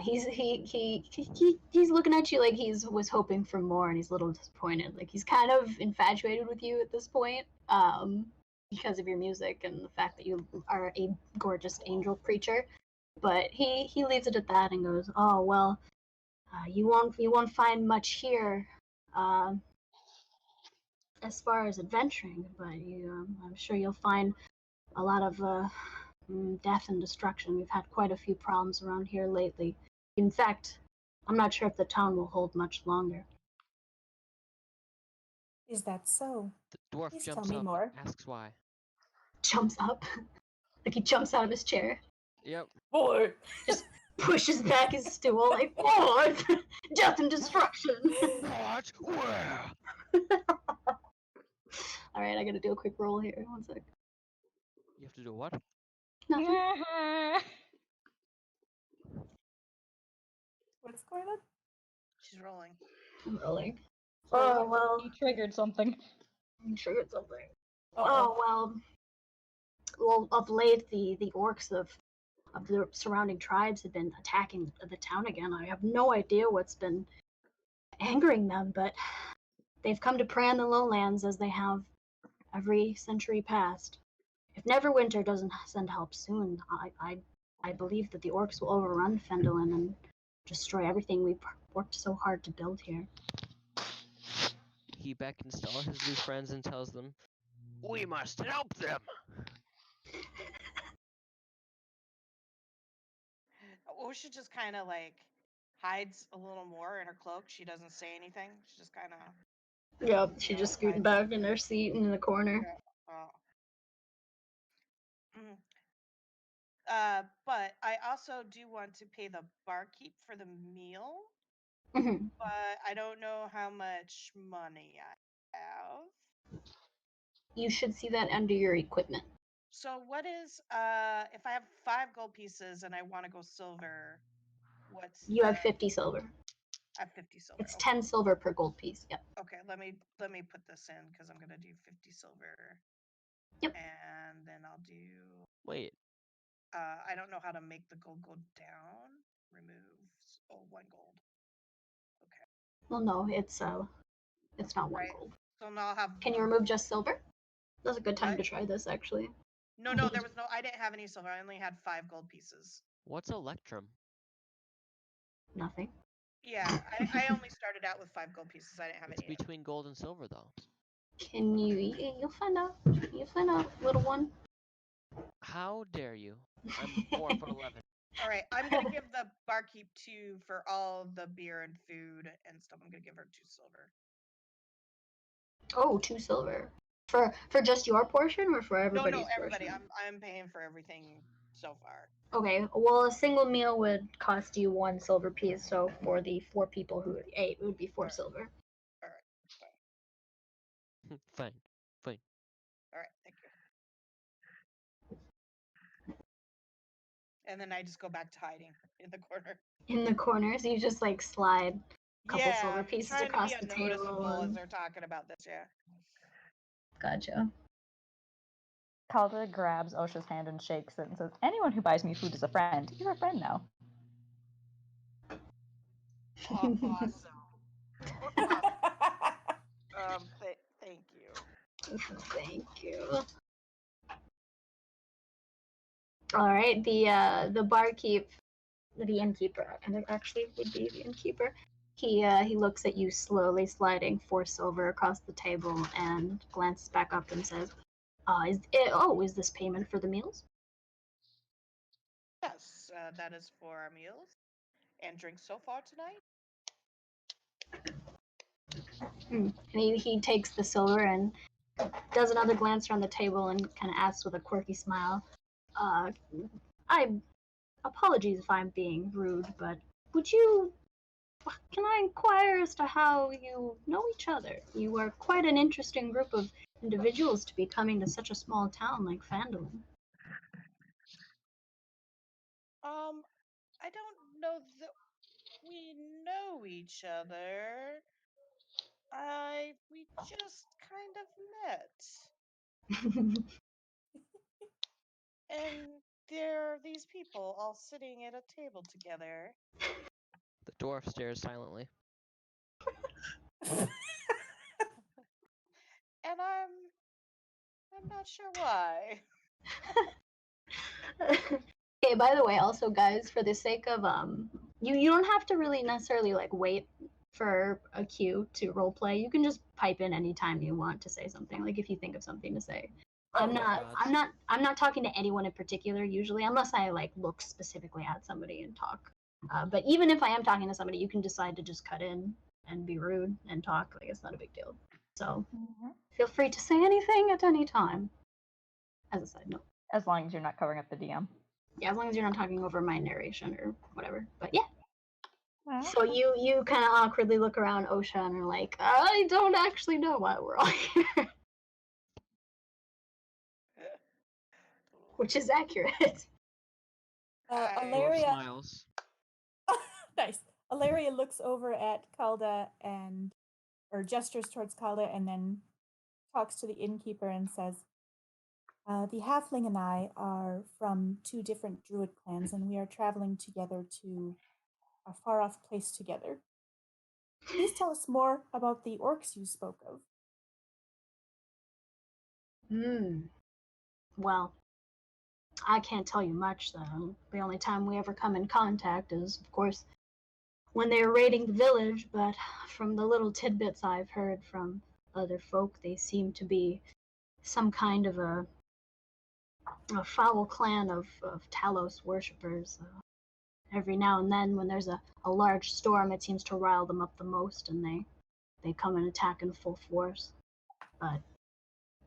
He's looking at you like was hoping for more, and he's a little disappointed. Like he's kind of infatuated with you at this point, because of your music and the fact that you are a gorgeous angel creature. But he leaves it at that and goes, "Oh well, you won't find much here, uh, as far as adventuring, but I'm sure you'll find a lot of death and destruction. We've had quite a few problems around here lately. In fact, I'm not sure if the town will hold much longer." Is that so? The dwarf Please jumps tell me up, more. asks why. Jumps up, like he jumps out of his chair, Yep. Boy! just pushes back his stool, like, "Oh, death and destruction." What? Where? All right, I gotta do a quick roll here. One sec. You have to do what? Nothing. What's going on? She's rolling. I'm rolling. So Oh what- well. He triggered something. I'm sure it's something. Uh-oh. Oh well. Of late, the orcs of the surrounding tribes have been attacking the town again. I have no idea what's been angering them, but they've come to prey on the lowlands as they have every century past. If Neverwinter doesn't send help soon, I believe that the orcs will overrun Fendelin and destroy everything we've worked so hard to build here. He beckons to all his new friends and tells them, "We must help them." Osha just kind of like hides a little more in her cloak. She doesn't say anything. She just kind of. Yep, she just scooting back in her seat in the corner. Yeah. Oh. Mm. But I also do want to pay the barkeep for the meal, Mm-hmm. but I don't know how much money I have. You should see that under your equipment. So what is if I have 5 gold pieces and I want to go silver, what's You have 50 silver. I have 50 silver. It's okay. 10 silver per gold piece. Yep. Okay, let me put this in because I'm gonna do 50 silver. Yep. And then I'll do. Wait. I don't know how to make the gold go down. Remove 1 gold. Okay. Well, no, it's not 1 Right. gold. So now I'll have. Can you remove just silver? That's a good time What? to try this, actually. No, there was no. I didn't have any silver. I only had 5 gold pieces. What's Electrum? Nothing. Yeah, I only started out with 5 gold pieces. I didn't have It's any. between gold and silver, though. Can you? You'll find out. You'll find out, little one. How dare you? I'm 4'11". All right, I'm gonna give the barkeep 2 for all the beer and food and stuff. I'm gonna give her 2 silver. Oh, 2 silver. For just your portion or for everybody's No, everybody. portion? I'm paying for everything so far. Okay, well, a single meal would cost you 1 silver piece, so for the 4 people who ate, it would be 4 silver. All right, Fine. all right, thank you. And then I just go back to hiding in the corner. In the corners, you just like slide a couple silver I'm pieces trying across to the be unnoticeable table. as they're talking about this. Yeah. Gotcha. Calda grabs Osha's hand and shakes it and says, "Anyone who buys me food is a friend. You're a friend now." Awesome. Thank you. Thank you. All right, the barkeep, the innkeeper, and it actually would be the innkeeper. He looks at you slowly, sliding 4 silver across the table, and glances back up and says, "Is this payment for the meals?" Yes, that is for our meals and drinks so far tonight. And he takes the silver and does another glance around the table and kind of asks with a quirky smile, I apologies if I'm being rude, but can I inquire as to how you know each other? You are quite an interesting group of individuals to be coming to such a small town like Phandalin. I don't know that we know each other. We just kind of met. And there are these people all sitting at a table together. The dwarf stares silently. And I'm not sure why. Okay, by the way, also guys, for the sake of you don't have to really necessarily like wait for a cue to roleplay. You can just pipe in anytime you want to say something. Like if you think of something to say. I'm not talking to anyone in particular usually, unless I like look specifically at somebody and talk. But even if I am talking to somebody, you can decide to just cut in and be rude and talk. Like it's not a big deal. So feel free to say anything at any time. As a side note. As long as you're not covering up the DM. Yeah, as long as you're not talking over my narration or whatever. But yeah. Well, So you kind of awkwardly look around Osha and are like, I don't actually know why we're all here. Which is accurate. Dwarf Alaria smiles. nice. Alaria looks over at Calda or gestures towards Calda and then talks to the innkeeper and says, the halfling and I are from 2 different druid clans, and we are traveling together to a far-off place together. Please tell us more about the orcs you spoke of. Well, I can't tell you much, though. The only time we ever come in contact is, of course, when they were raiding the village, but from the little tidbits I've heard from other folk, they seem to be some kind of a foul clan of Talos worshippers. Every now and then, when there's a large storm, it seems to rile them up the most, and they come and attack in full force. But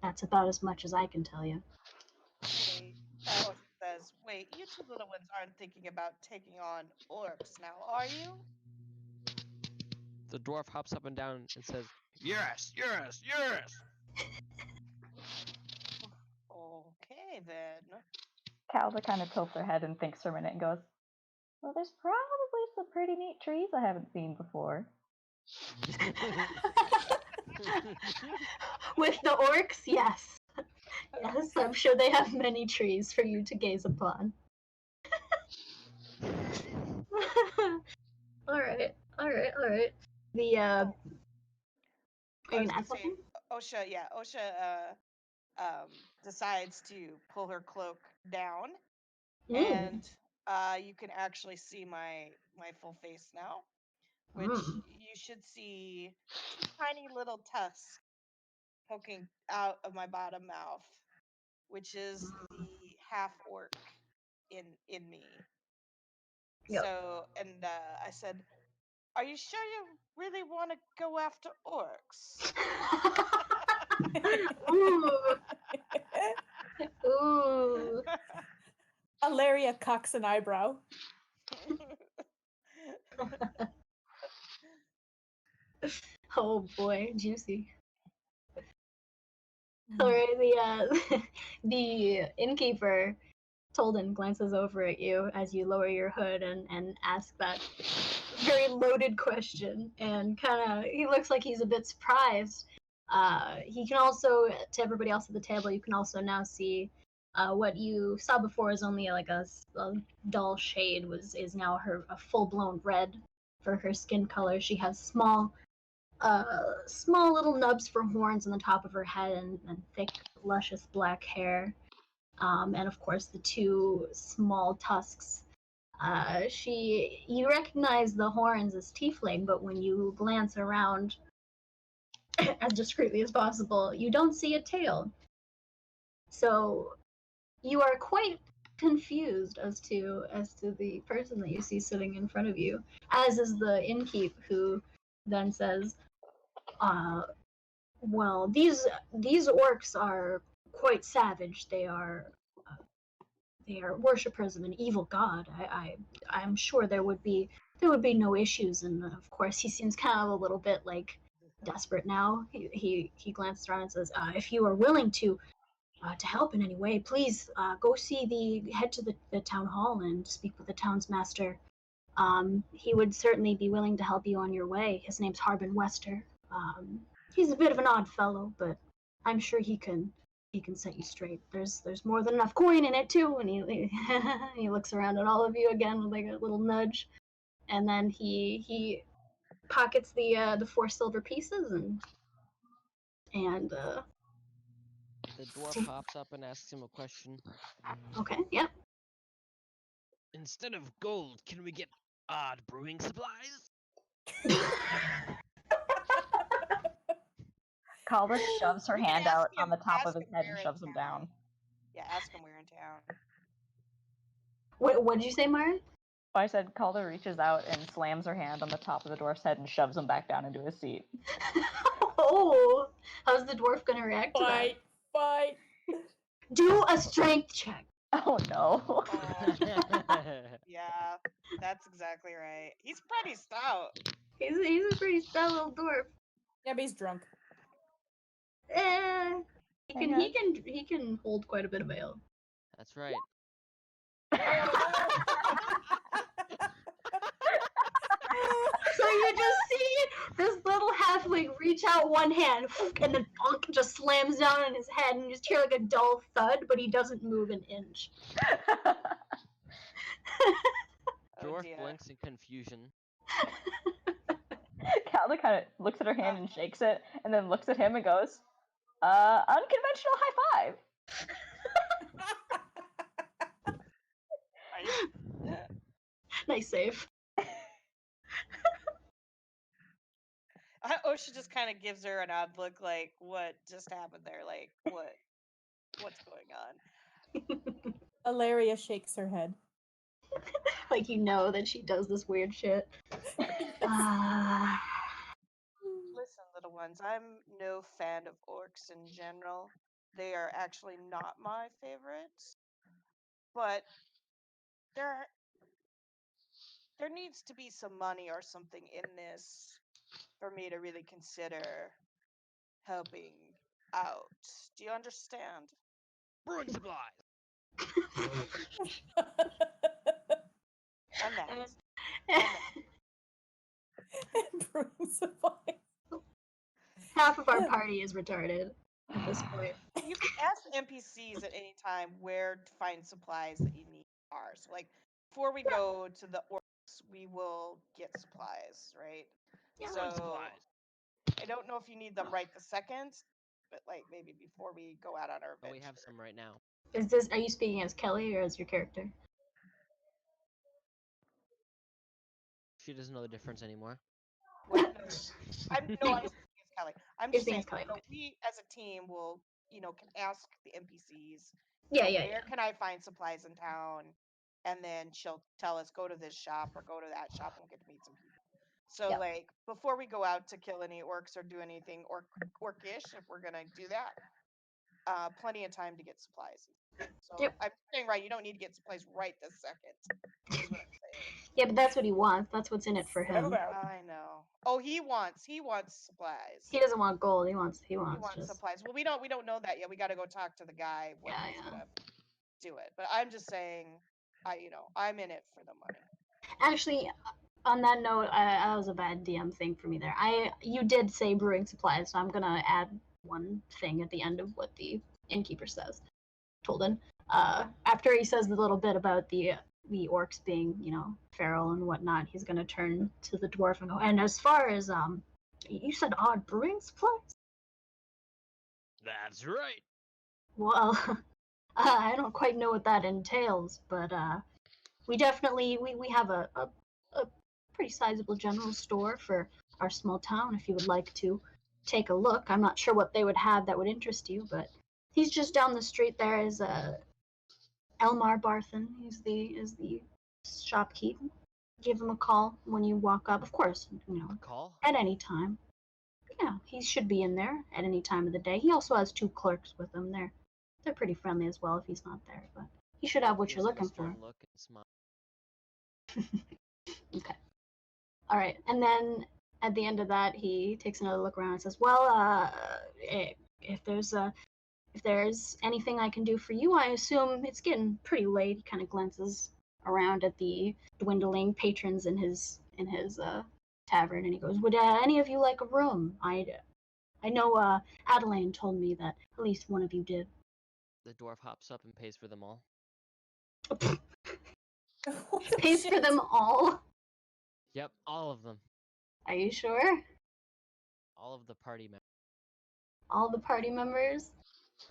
that's about as much as I can tell you. Wait, Osha says, wait, you 2 little ones aren't thinking about taking on orcs now, are you? The dwarf hops up and down and says, yes, yes, yes! Okay, then. Calda kind of tilts her head and thinks for a minute and goes, well, there's probably some pretty neat trees I haven't seen before. With the orcs, yes. Yes, I'm sure they have many trees for you to gaze upon. Alright. The, are you gonna add something? Osha decides to pull her cloak down, and you can actually see my full face now, which you should see 2 tiny little tusks poking out of my bottom mouth, which is the half orc in me. Yep. So, and I said, "Are you sure you really want to go after orcs?" Ooh. Alaria cocks an eyebrow. Oh boy, juicy. Alright, the innkeeper Tolden glances over at you as you lower your hood and ask that very loaded question, and he looks like he's a bit surprised. He can also, to everybody else at the table, you can also now see what you saw before is only like a dull shade is now a full-blown red for her skin color. She has small little nubs for horns on the top of her head and thick, luscious black hair. And of course, the 2 small tusks. You recognize the horns as tiefling, but when you glance around as discreetly as possible, you don't see a tail. So you are quite confused as to the person that you see sitting in front of you, as is the innkeep, who then says, Well, these orcs are quite savage. They are worshippers of an evil god. I'm sure there would be no issues, and of course he seems kind of a little bit like desperate now. He glanced around and says, "If you are willing to help in any way, please head to the town hall and speak with the town's master. He would certainly be willing to help you on your way. His name's Harbin Wester. He's a bit of an odd fellow, but I'm sure he can set you straight. There's more than enough coin in it too." And he looks around at all of you again with like a little nudge, and then he pockets the 4 silver pieces and The dwarf hops up and asks him a question. okay, yeah. Instead of gold, can we get odd brewing supplies? Calder shoves her You can hand ask out him- on the top ask of his him head where and in shoves him town. down. Yeah, ask him where in town. What did you say, Myron? I said Calder reaches out and slams her hand on the top of the dwarf's head and shoves him back down into his seat. Oh, how's the dwarf gonna react to that? Fight! Do a strength check. Oh no. Oh, yeah, that's exactly right. He's pretty stout. He's a pretty stout little dwarf. Yeah, but he's drunk. He can hold quite a bit of ale. That's right. So you just see this little halfling reach out one hand, and then bonk just slams down on his head, and you just hear like a dull thud, but he doesn't move an inch. Dwarf dear. blinks in confusion. Calder kind of looks at her hand and shakes it, and then looks at him and goes, unconventional high five. Nice save. She just kind of gives her an odd look, like, what just happened there? Like, what's going on? Ilaria shakes her head. Like you know that she does this weird shit. Listen, little ones, I'm no fan of orcs in general. They are actually not my favorites. But there needs to be some money or something in this for me to really consider helping out. Do you understand? Brewing supplies! And that. And brewing supplies. Half of our party is retarded at this point. You can ask the NPCs at any time where to find supplies that you need are. So, like, before we go to the orcs, we will get supplies, right? Yeah. So, Supplies. I don't know if you need them right the second, but like maybe before we go out on our But adventure. we have some right now. Are you speaking as Kelly or as your character? She doesn't know the difference anymore. Well, I'm speaking as Kelly. I'm You're just saying, speaking as Kelly, so okay. we as a team will, can ask the NPCs. Yeah. Where can I find supplies in town? And then she'll tell us, go to this shop or go to that shop, and we'll get to meet some people. So, Yep. like, before we go out to kill any orcs or do anything orcish, if we're gonna do that, plenty of time to get supplies. So Yep. I'm saying, right, you don't need to get supplies right this second. Is what I'm saying. Yeah, but that's what he wants. That's what's in it for him. I know. Oh, he wants supplies. He doesn't want gold. He wants just supplies. Well, we don't know that yet. We got to go talk to the guy when he's gonna do it. But I'm just saying, I'm in it for the money. Actually, on that note, that was a bad DM thing for me there. You did say brewing supplies, so I'm gonna add one thing at the end of what the innkeeper says. Tolden. After he says the little bit about the orcs being, feral and whatnot, he's gonna turn to the dwarf and go, and as far as you said odd brewing supplies? That's right. Well, I don't quite know what that entails, but we definitely we have a pretty sizable general store for our small town. If you would like to take a look, I'm not sure what they would have that would interest you, but he's just down the street. There is Elmar Barthen. He's the shopkeep. Give him a call when you walk up. Of course, A call? at any time. Yeah. Yeah, he should be in there at any time of the day. He also has 2 clerks with him. They're pretty friendly as well if he's not there, but he should have what you're Gives him a looking for. stern look and smile. Okay. All right, and then at the end of that, he takes another look around and says, "Well, if there's anything I can do for you, I assume it's getting pretty late." He kind of glances around at the dwindling patrons in his tavern, and he goes, "Would any of you like a room? I know Adeline told me that at least one of you did." The dwarf hops up and pays for them all. Holy Pays for shit. them all. Yep, all of them. Are you sure? All of the party members. All the party members?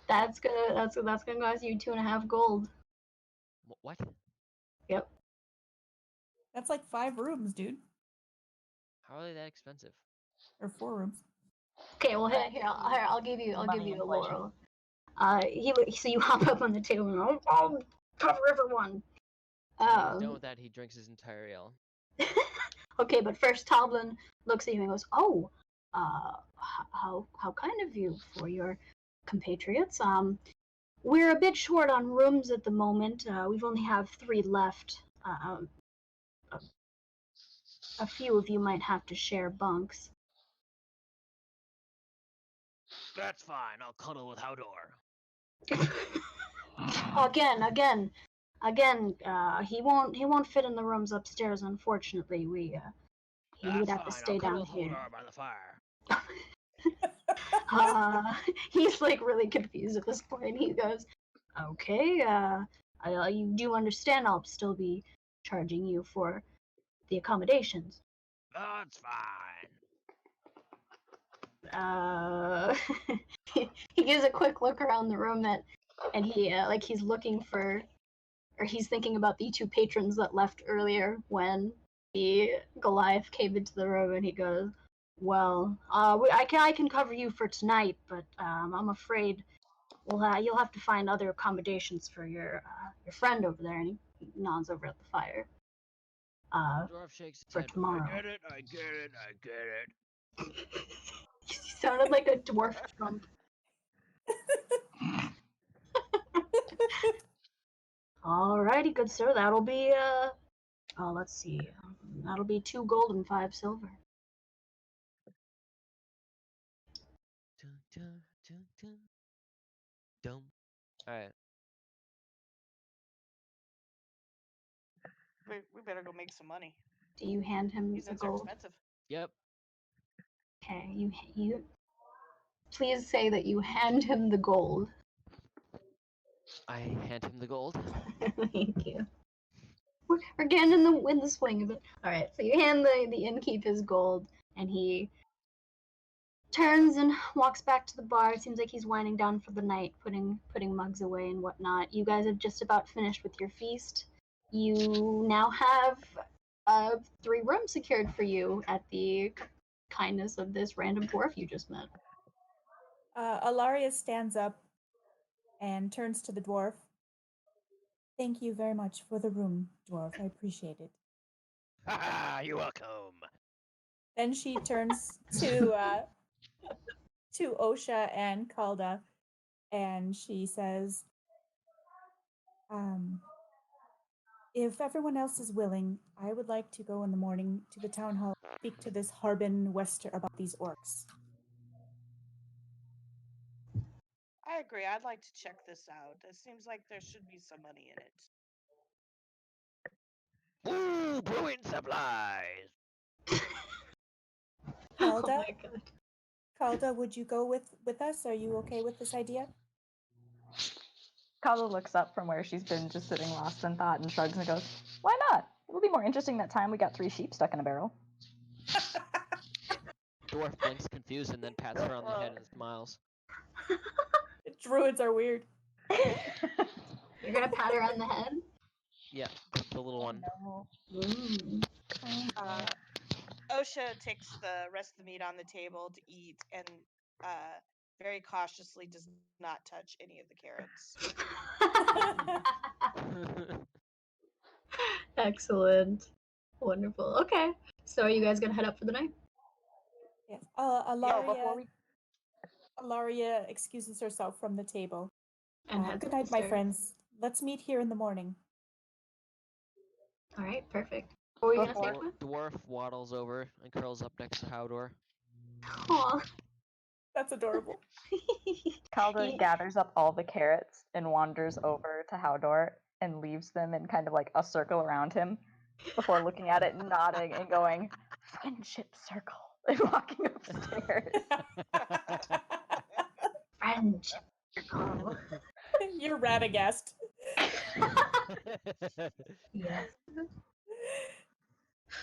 That's gonna cost you 2.5 gold. What? Yep. That's like 5 rooms, dude. How are they that expensive? Or 4 rooms. Okay, well here I'll give you Money a inflation. laurel. So you hop up on the table and I'll cover everyone. When he's done with that, he drinks his entire ale. Okay, but first Toblin looks at you and goes, "Oh, how kind of you for your compatriots. We're a bit short on rooms at the moment. We've only have 3 left. A few of you might have to share bunks." That's fine. I'll cuddle with Howdor. Again. He won't fit in the rooms upstairs. Unfortunately, he would have to stay down here. Hodor by the fire. He's like really confused at this point. He goes, "Okay, you do understand I'll still be charging you for the accommodations." That's fine. He gives a quick look around the room and he's looking for, or he's thinking about the 2 patrons that left earlier when the Goliath came into the room, and he goes, "Well, I can cover you for tonight, but I'm afraid you'll have to find other accommodations for your friend over there." And he nods over at the fire. Dwarf shakes his For head. tomorrow. I get it. You sounded like a dwarf Trump. Alrighty, good sir. That'll be let's see. That'll be 2 gold and 5 silver. Dum. Alright. We better go make some money. Do you hand him These the things are gold? expensive. Yep. Okay, you please say that you hand him the gold. I hand him the gold. Thank you. We're getting in the swing of it. All right, so you hand the innkeep his gold, and he turns and walks back to the bar. It seems like he's winding down for the night, putting mugs away and whatnot. You guys have just about finished with your feast. You now have 3 rooms secured for you at the kindness of this random dwarf you just met. Alaria stands up and turns to the dwarf. "Thank you very much for the room, dwarf. I appreciate it." Haha, you're welcome. Then she turns to Osha and Kalda, and she says, "If everyone else is willing, I would like to go in the morning to the town hall, speak to this Harbin Wester about these orcs." I agree. I'd like to check this out. It seems like there should be some money in it. Ooh, brewing supplies. Oh Kalda? my god. Kalda, would you go with us? Are you okay with this idea? Kala looks up from where she's been just sitting lost in thought and shrugs and goes, "Why not? It'll be more interesting that time we got 3 sheep stuck in a barrel." Dwarf blinks confused and then pats her on the head and smiles. Druids are weird. You're gonna pat her on the head? Yeah, the little one. No. Mm. Osha takes the rest of the meat on the table to eat and very cautiously does not touch any of the carrots. Excellent. Wonderful. Okay. So are you guys gonna head up for the night? Yes. Oh, before Alaria, we Alaria excuses herself from the table. And heads Good night, my upstairs. friends. Let's meet here in the morning. All right, perfect. What were you gonna say, Before- Quinn? Dwarf waddles over and curls up next to Howdor. Aw. That's adorable. Calda Ye- gathers up all the carrots and wanders over to Howdor and leaves them in kind of like a circle around him before looking at it, nodding and going, friendship circle, and walking upstairs. Friendship circle. You're Radagast. Yes.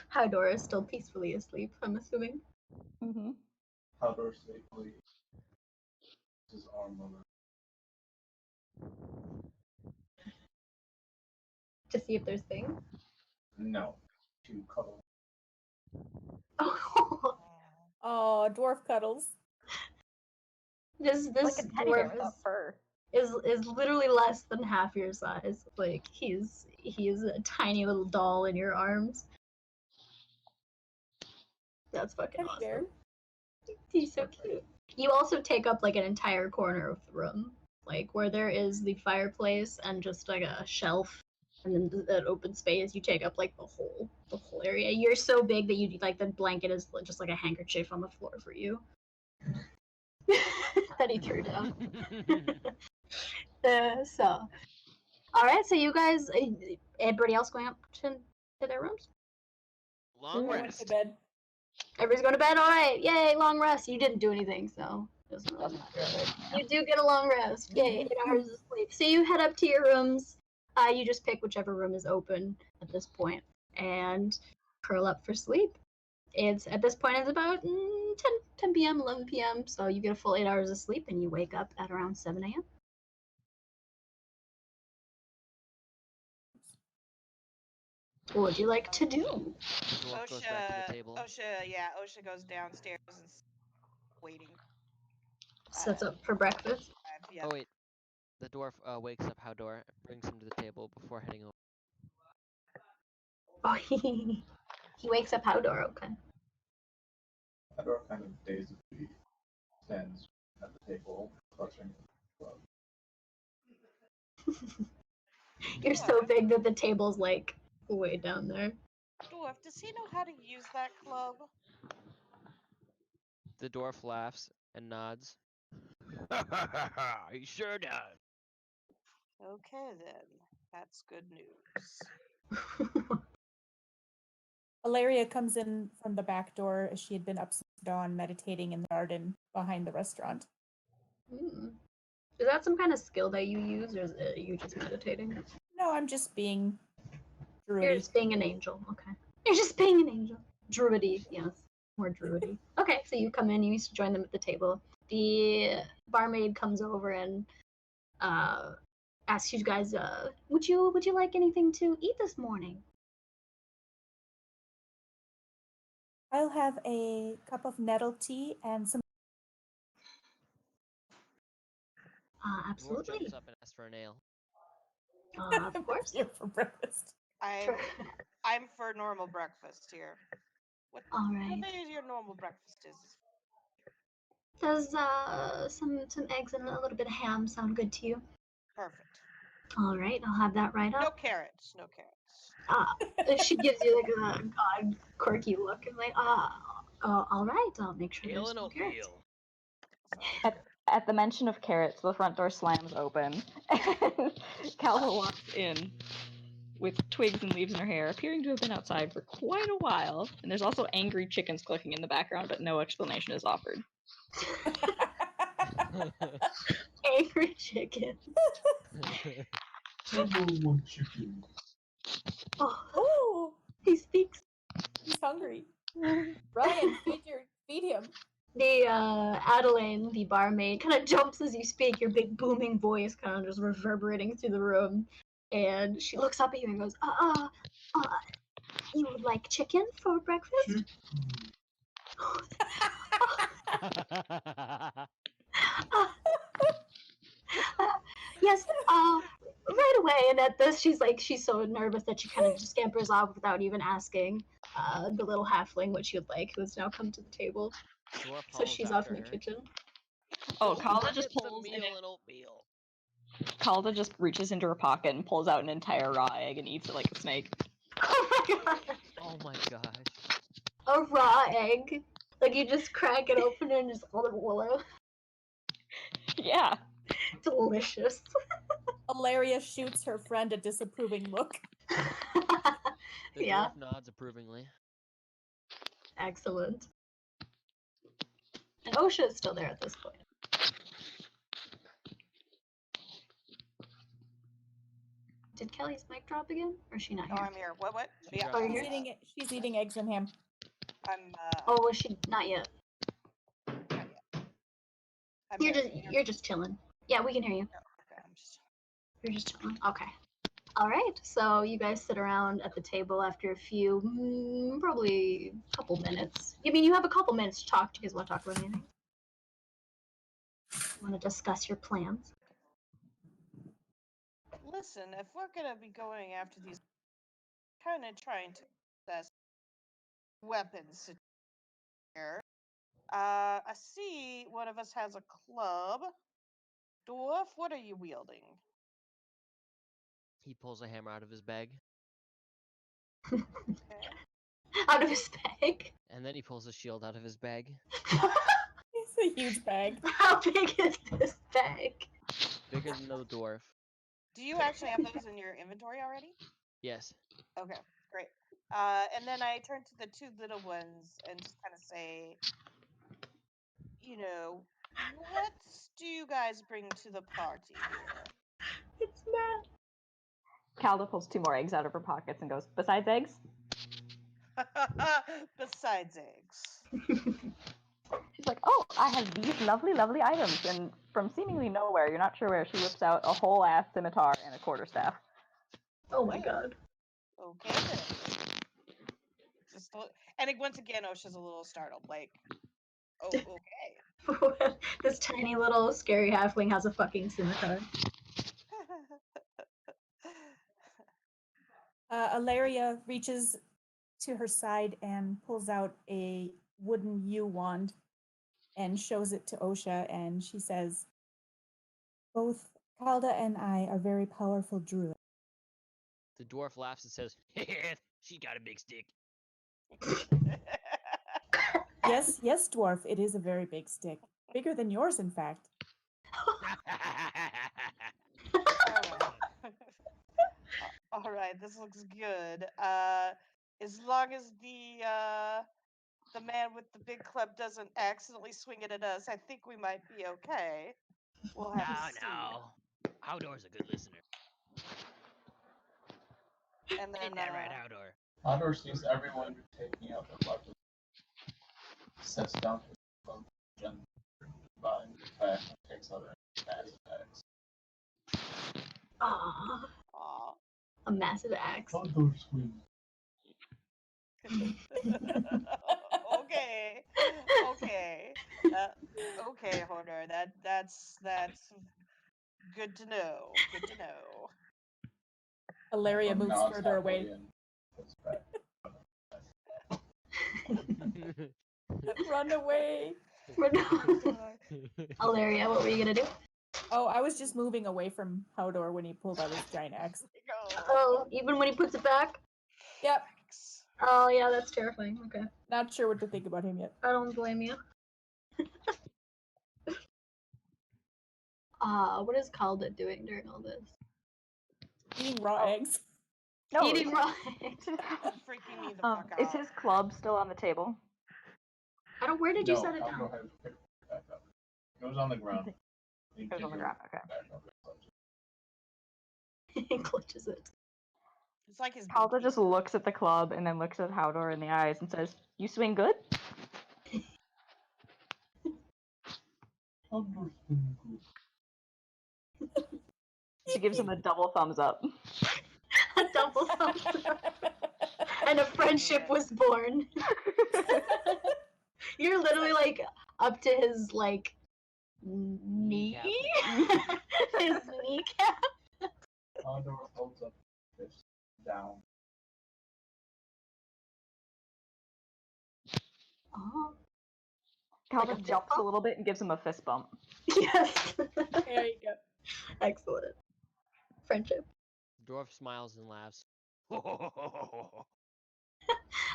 Howdor is still peacefully asleep, I'm assuming. Mm-hmm. Howdor safely his arm over. To see if there's things. No. To cuddle. Oh, Oh, dwarf cuddles. this Like a teddy bear dwarf without fur. is literally less than half your size. Like he's a tiny little doll in your arms. That's fucking Teddy awesome. bear. He's so cute. You also take up like an entire corner of the room, like where there is the fireplace and just like a shelf, and then that open space. You take up like the whole area. You're so big that you like the blanket is just like a handkerchief on the floor for you. That he threw down. So, all right. So you guys, everybody else going up to their rooms? Long I went to rest. bed. Everybody's going to bed. All right. Yay! Long rest. You didn't do anything, so it doesn't really matter. You do get a long rest. Yay! 8 hours of sleep. So you head up to your rooms. You just pick whichever room is open at this point and curl up for sleep. It's at this point it's about 10 p.m., 11 p.m. So you get a full 8 hours of sleep and you wake up at around 7 a.m. What would you like to do? Dwarf goes back to the table. Osha goes downstairs and waiting. Sets up for breakfast. Yeah. Oh wait, the dwarf wakes up Howdor, brings him to the table before heading over. Oh, he wakes up Howdor. Okay. Howdor kind of dazedly stands at the table, clutching the club. You're so big that the table's like way down there. Dwarf, does he know how to use that club? The dwarf laughs and nods. He sure does. Okay then, that's good news. Alaria comes in from the back door as she had been up since dawn meditating in the garden behind the restaurant. Is that some kind of skill that you use, or is it you just meditating? No, I'm just being druidy. You're just being an angel. Okay. You're just being an angel. Druidy, yes. More druidy. Okay, so you come in, you used to join them at the table. The barmaid comes over and asks you guys, would you like anything to eat this morning? I'll have a cup of nettle tea and some. Dwarf Absolutely. jumps up and asks for an ale. Of course. Here for breakfast. I'm for normal breakfast here. What is your normal breakfast is? Does some eggs and a little bit of ham sound good to you? Perfect. All right, I'll have that right up. No carrots. No carrots. She gives you like a odd, quirky look and like, all right, I'll make sure Ale there's and no carrots. oatmeal. At the mention of carrots, the front door slams open, and Calva walks in with twigs and leaves in her hair, appearing to have been outside for quite a while. And there's also angry chickens clucking in the background, but no explanation is offered. Angry chicken. Number one chicken. Oh, He speaks. he's hungry. Brian, feed him. The Adeline, the barmaid, kind of jumps as you speak. Your big booming voice kind of just reverberating through the room, and she looks up at you and goes, you would like chicken for breakfast? Yes, right away. And at this, she's so nervous that she kind of just scampers off without even asking the little halfling what she would like, who has now come to the table. Dwarf So follows she's off in after the her. kitchen. Oh, Don't Kalda just forget the pulls meal and oatmeal. Kalda just reaches into her pocket and pulls out an entire raw egg and eats it like a snake. Oh my god! Oh my gosh. A raw egg? Like you just crack it open and just all the willow? Yeah. Delicious. Hilaria shoots her friend a disapproving look. The Yeah. dwarf nods approvingly. Excellent. And Osha is still there at this point. Did Kelly's mic drop again? Or is she not Oh, here? I'm here. What? She Yeah, dropped Oh, I'm you're She's here? here. eating eggs and ham. I'm Oh, was she not yet? not yet. I'm You're here. just you're just chilling. Yeah, we can hear you. Okay, I'm just. You're just chilling. Okay. All right. So you guys sit around at the table after a few, probably a couple minutes. I mean, you have a couple minutes to talk. Do you guys want to talk about anything? Want to discuss your plans? Listen, if we're gonna be going after these, kind of trying to assess weapons here. I see one of us has a club. Dwarf, what are you wielding? He pulls a hammer out of his bag, Okay. Out of his bag. and then he pulls a shield out of his bag. It's a huge bag. How big is this bag? Bigger than the dwarf. Do you actually have those in your inventory already? Yes. Okay, great. And then I turn to the two little ones and just kind of say, you know, what do you guys bring to the party here? It's Matt. Kalda pulls 2 more eggs out of her pockets and goes, besides eggs? Besides eggs. She's like, oh, I have these lovely, lovely items. And from seemingly nowhere, you're not sure where, she whips out a whole ass scimitar and a quarterstaff. Oh my god. Okay then. Just and once again, Osha's a little startled. Like, oh, okay. This tiny little scary halfling has a fucking scimitar. Hilaria reaches to her side and pulls out a wooden yew wand and shows it to Osha, and she says, both Kalda and I are very powerful druids. The dwarf laughs and says, "She got a big stick." Yes, dwarf, it is a very big stick. Bigger than yours, in fact. All right, this looks good. As long as the man with the big club doesn't accidentally swing it at us, I think we might be okay. We'll have to see. No. Howdor's a good listener. And then Ain't that right, Howdor? Hodor sees everyone taking out their weapons. Sets down his phone and behind his back and takes out a massive axe. Aww. Aw. A massive axe. Hodor swings. Okay. Okay, Hodor. That's good to know. Good to know. Hilaria moves Nods further away. happily and puts back. Run away. Hilaria, what were you gonna do? Oh, I was just moving away from Hodor when he pulled out his giant axe. Oh, even when he puts it back? Yep. Oh yeah, that's terrifying. Okay. Not sure what to think about him yet. I don't blame you. What is Kalda doing during all this? Eating raw eggs. No, Eating raw eggs. Freaking me the fuck out. is his club still on the table? I don't. Where did you set it I'll down? go ahead and pick it back up. It was on the ground. It was on the ground, okay. He clutches it. It's like his Kalda just looks at the club and then looks at Howdor in the eyes and says, you swing good? She gives him a double thumbs up. A double thumbs up. And a friendship was born. You're literally like up to his like knee. His kneecap. Hodor holds up his fist down. Oh. Calvin fist jumps a bump? little bit and gives him a fist bump. Yes. There you go. Excellent. Friendship. Dwarf smiles and laughs.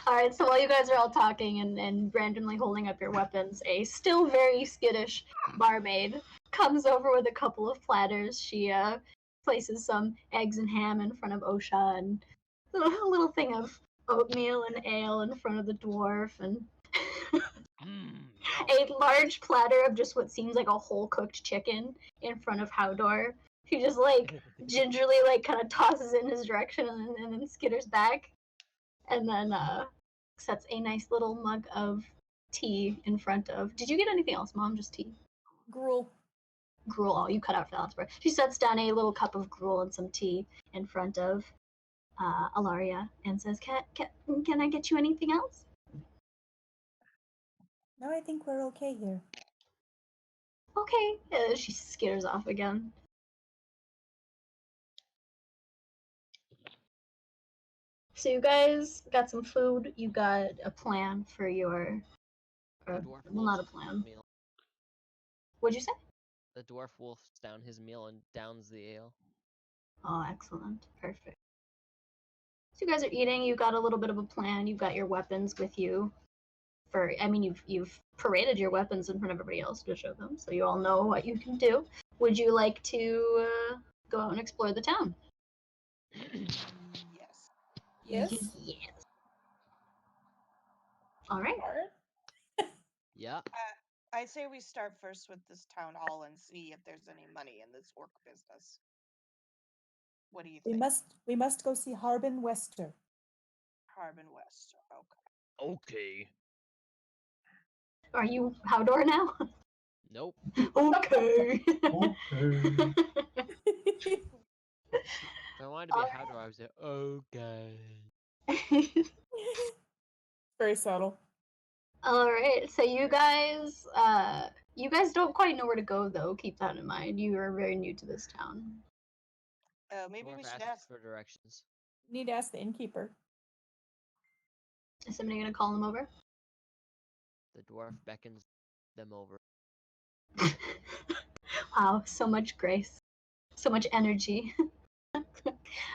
Alright, so while you guys are all talking and randomly holding up your weapons, a still very skittish barmaid comes over with a couple of platters. She places some eggs and ham in front of Osha and a little thing of oatmeal and ale in front of the dwarf and a large platter of just what seems like a whole cooked chicken in front of Howdor. He just gingerly kind of tosses it in his direction and then skitters back. And then sets a nice little mug of tea in front of. Did you get anything else, Mom? Just tea? Gruel. Gruel. Oh, you cut out for that. She sets down a little cup of gruel and some tea in front of Alaria and says, can I get you anything else? No, I think we're okay here. Okay. She skitters off again. So you guys got some food. You got a plan for your. The dwarf Well, not a wolfs plan. meal. What'd you say? The dwarf wolfs down his meal and downs the ale. Oh, excellent. Perfect. So you guys are eating, you got a little bit of a plan, you've got your weapons with you. You've paraded your weapons in front of everybody else to show them, so you all know what you can do. Would you like to go out and explore the town? Yes. Yes. Yes. All right. Yeah. I say we start first with this town hall and see if there's any money in this orc business. What do you think? We must go see Harbin Wester. Harbin West. Okay. Okay. Are you Howdor now? Nope. Okay. Okay. If I wanted to be a Howdor, I would say, okay. Very subtle. All right. So you guys don't quite know where to go though. Keep that in mind. You are very new to this town. Maybe we Dwarf should asks ask. for directions. Need to ask the innkeeper. Is somebody gonna call them over? The dwarf beckons them over. Wow, so much grace, so much energy.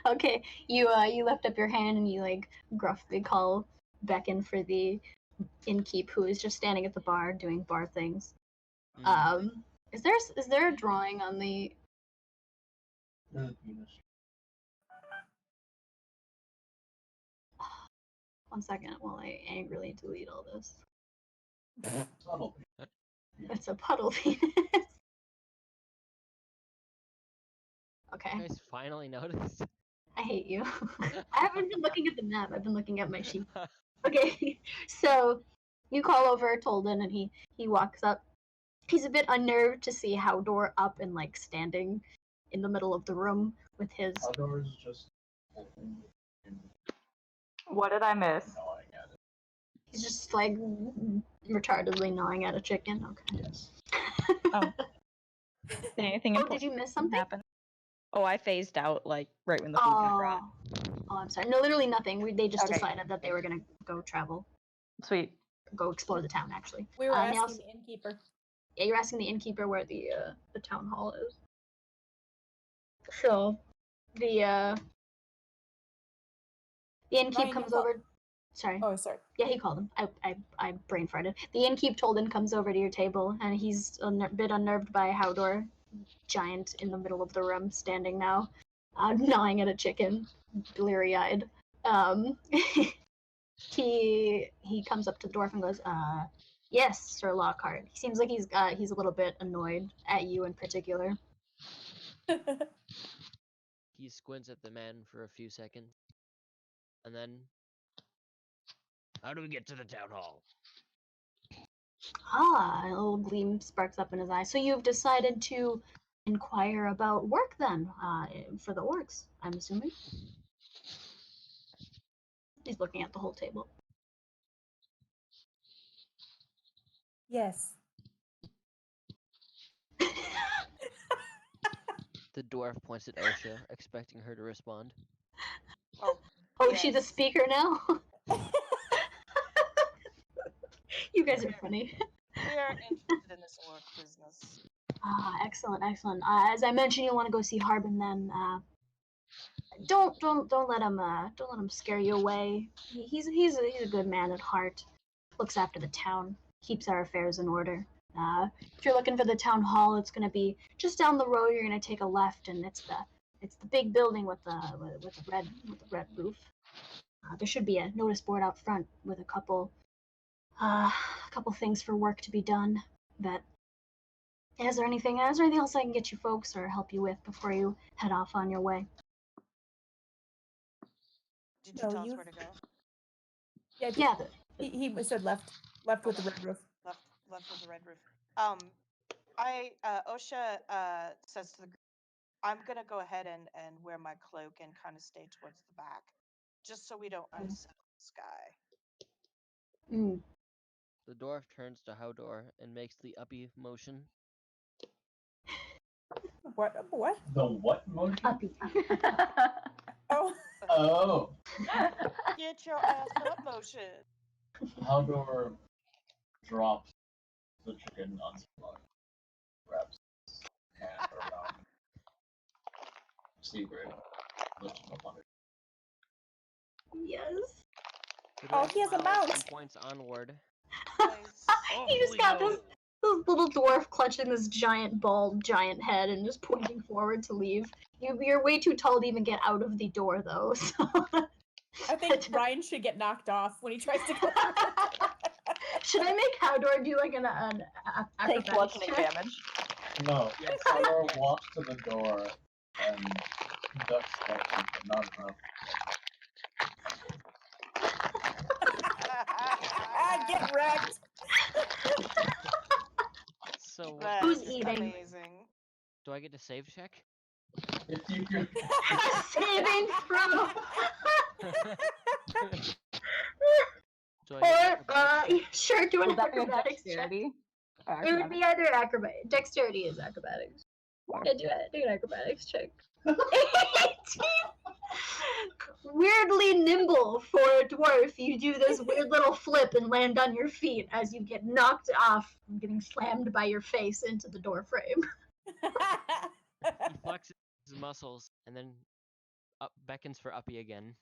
Okay, you lift up your hand and you gruffly beckon for the innkeep who is just standing at the bar doing bar things. Is there a drawing on the? One second while I angrily delete all this. Subtle. It's a puddle penis. Okay. You guys finally noticed? I hate you. I haven't been looking at the map. I've been looking at my sheet. Okay, so you call over Tolden and he walks up. He's a bit unnerved to see Howdor up and standing in the middle of the room with his. Outdoors just What did I miss? gnawing at it. He's just retardedly gnawing at a chicken. Okay. Yes. Oh. Did anything Oh, important did you miss something? happen? Oh, I phased out right when the food got brought. Oh, I'm sorry. No, literally nothing. They just Okay. decided that they were gonna go travel, Sweet. go explore the town. Actually, We were and they asking also- the innkeeper. Yeah, you're asking the innkeeper where the town hall is. So, the innkeep Ryan, you comes call- over. Sorry. Oh, sorry. Yeah, he called him. I brain farted. The innkeep Tolden comes over to your table, and he's a bit unnerved by Howdor, giant in the middle of the room, standing now, gnawing at a chicken, bleary-eyed. He comes up to the dwarf and goes, yes, Sir Lockhart. He seems like he's a little bit annoyed at you in particular. He squints at the man for a few seconds. And then, how do we get to the town hall? Ah, a little gleam sparks up in his eye. So you've decided to inquire about work then, for the orcs, I'm assuming? He's looking at the whole table. Yes. The dwarf points at Osha, expecting her to respond. Oh, she's a Yes. speaker now? You guys are funny. We are interested in this orc business. Excellent, excellent. As I mentioned, you want to go see Harbin. Then don't let him scare you away. He's a good man at heart. Looks after the town, keeps our affairs in order. If you're looking for the town hall, it's gonna be just down the road. You're gonna take a left, and it's the big building with the red roof. There should be a notice board out front with a couple things for work to be done. But is there anything else I can get you folks or help you with before you head off on your way? Did you tell us where to go? Yeah. He said left with the red roof. Left with the red roof. OSHA says to the group, I'm gonna go ahead and wear my cloak and kind of stay towards the back, just so we don't unsettle the sky. The dwarf turns to Howdor and makes the uppy motion. What? The what motion? Uppy. Oh. Oh. Get your ass up motion. Haldor drops the chicken on some log, wraps his hand around Sigrid, lifts him up on it. Yes. Oh, he has a mount. Points onward. Nice. He just got this little dwarf clutching this giant head and just pointing forward to leave. You're way too tall to even get out of the door, though. So. I think Ryan should get knocked off when he tries to go. Should I make Howdor do like an Take acrobatics bludgeoning check? damage. No, Haldor walks to the door and ducks back, but not enough. Get wrecked. So Who's That's eating? amazing. do I get to save check? If you could. Saving throw. Do I Or get acrobatics? sure, do an Would that be a acrobatics check. dexterity? Or It would be either acrobat. Dexterity is acrobatics. Yeah, do an acrobatics check. 18. Weirdly nimble for a dwarf, you do this weird little flip and land on your feet as you get knocked off from getting slammed by your face into the door frame. He flexes his muscles and then beckons for Uppy again.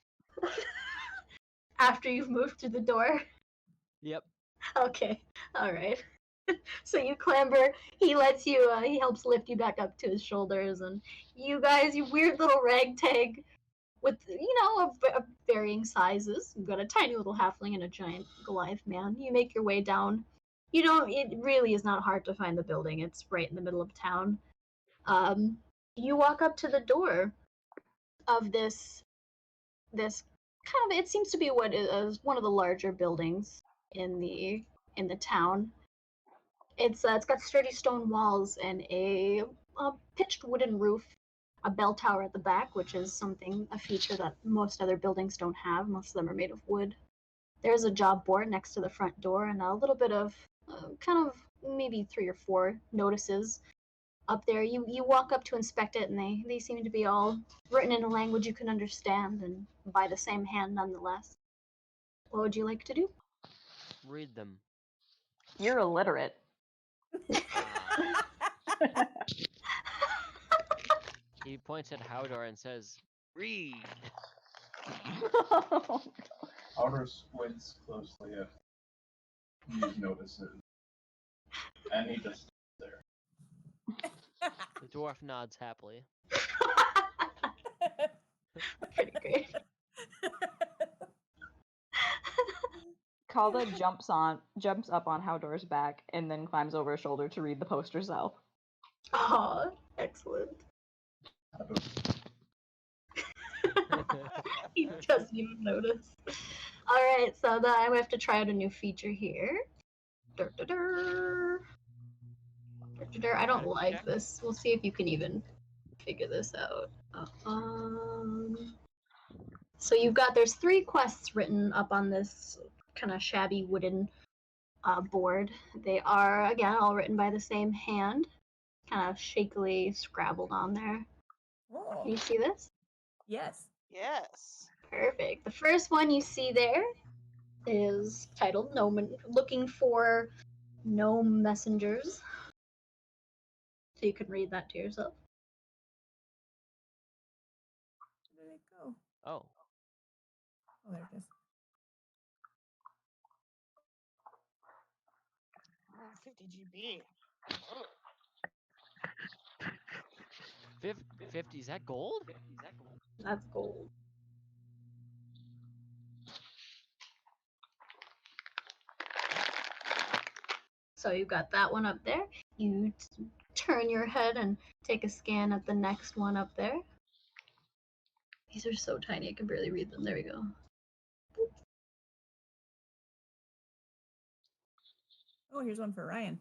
After you've moved through the door. Yep. Okay, alright. So you clamber, he lets you, he helps lift you back up to his shoulders, and you guys, you weird little ragtag with, of varying sizes. You've got a tiny little halfling and a giant Goliath man. You make your way down. It really is not hard to find the building. It's right in the middle of town. You walk up to the door of this kind of, it seems to be what is one of the larger buildings in the town. It's got sturdy stone walls and a pitched wooden roof, a bell tower at the back, which is a feature that most other buildings don't have. Most of them are made of wood. There's a job board next to the front door and a little bit of kind of maybe 3 or 4 notices up there. You walk up to inspect it, and they seem to be all written in a language you can understand and by the same hand nonetheless. What would you like to do? Read them. You're illiterate. He points at Howdor and says, "Read." Outer squints closely at these notices, and he just stands there. The dwarf nods happily. Pretty great. Kalda jumps up on Howdor's back and then climbs over his shoulder to read the post herself. Oh, excellent. He doesn't even notice. Alright, so then I have to try out a new feature here. I don't like this. We'll see if you can even figure this out. So there's 3 quests written up on this kind of shabby wooden board. They are, again, all written by the same hand, kind of shakily scrabbled on there. Oh. Can you see this? Yes. Yes. Perfect. The first one you see there is titled looking for no messengers. So you can read that to yourself. Where did it go? Oh. Oh, there it is. 50 GB. 50, is that gold? That's gold. So you've got that one up there. You turn your head and take a scan at the next one up there. These are so tiny, I can barely read them. There we go. Oh, here's one for Ryan.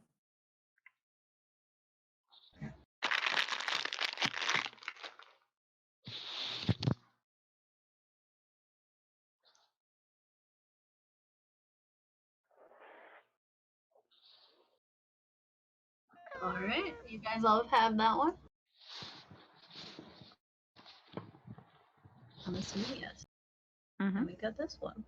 Alright, you guys all have that one? I'm assuming yes. Mm-hmm. And we got this one.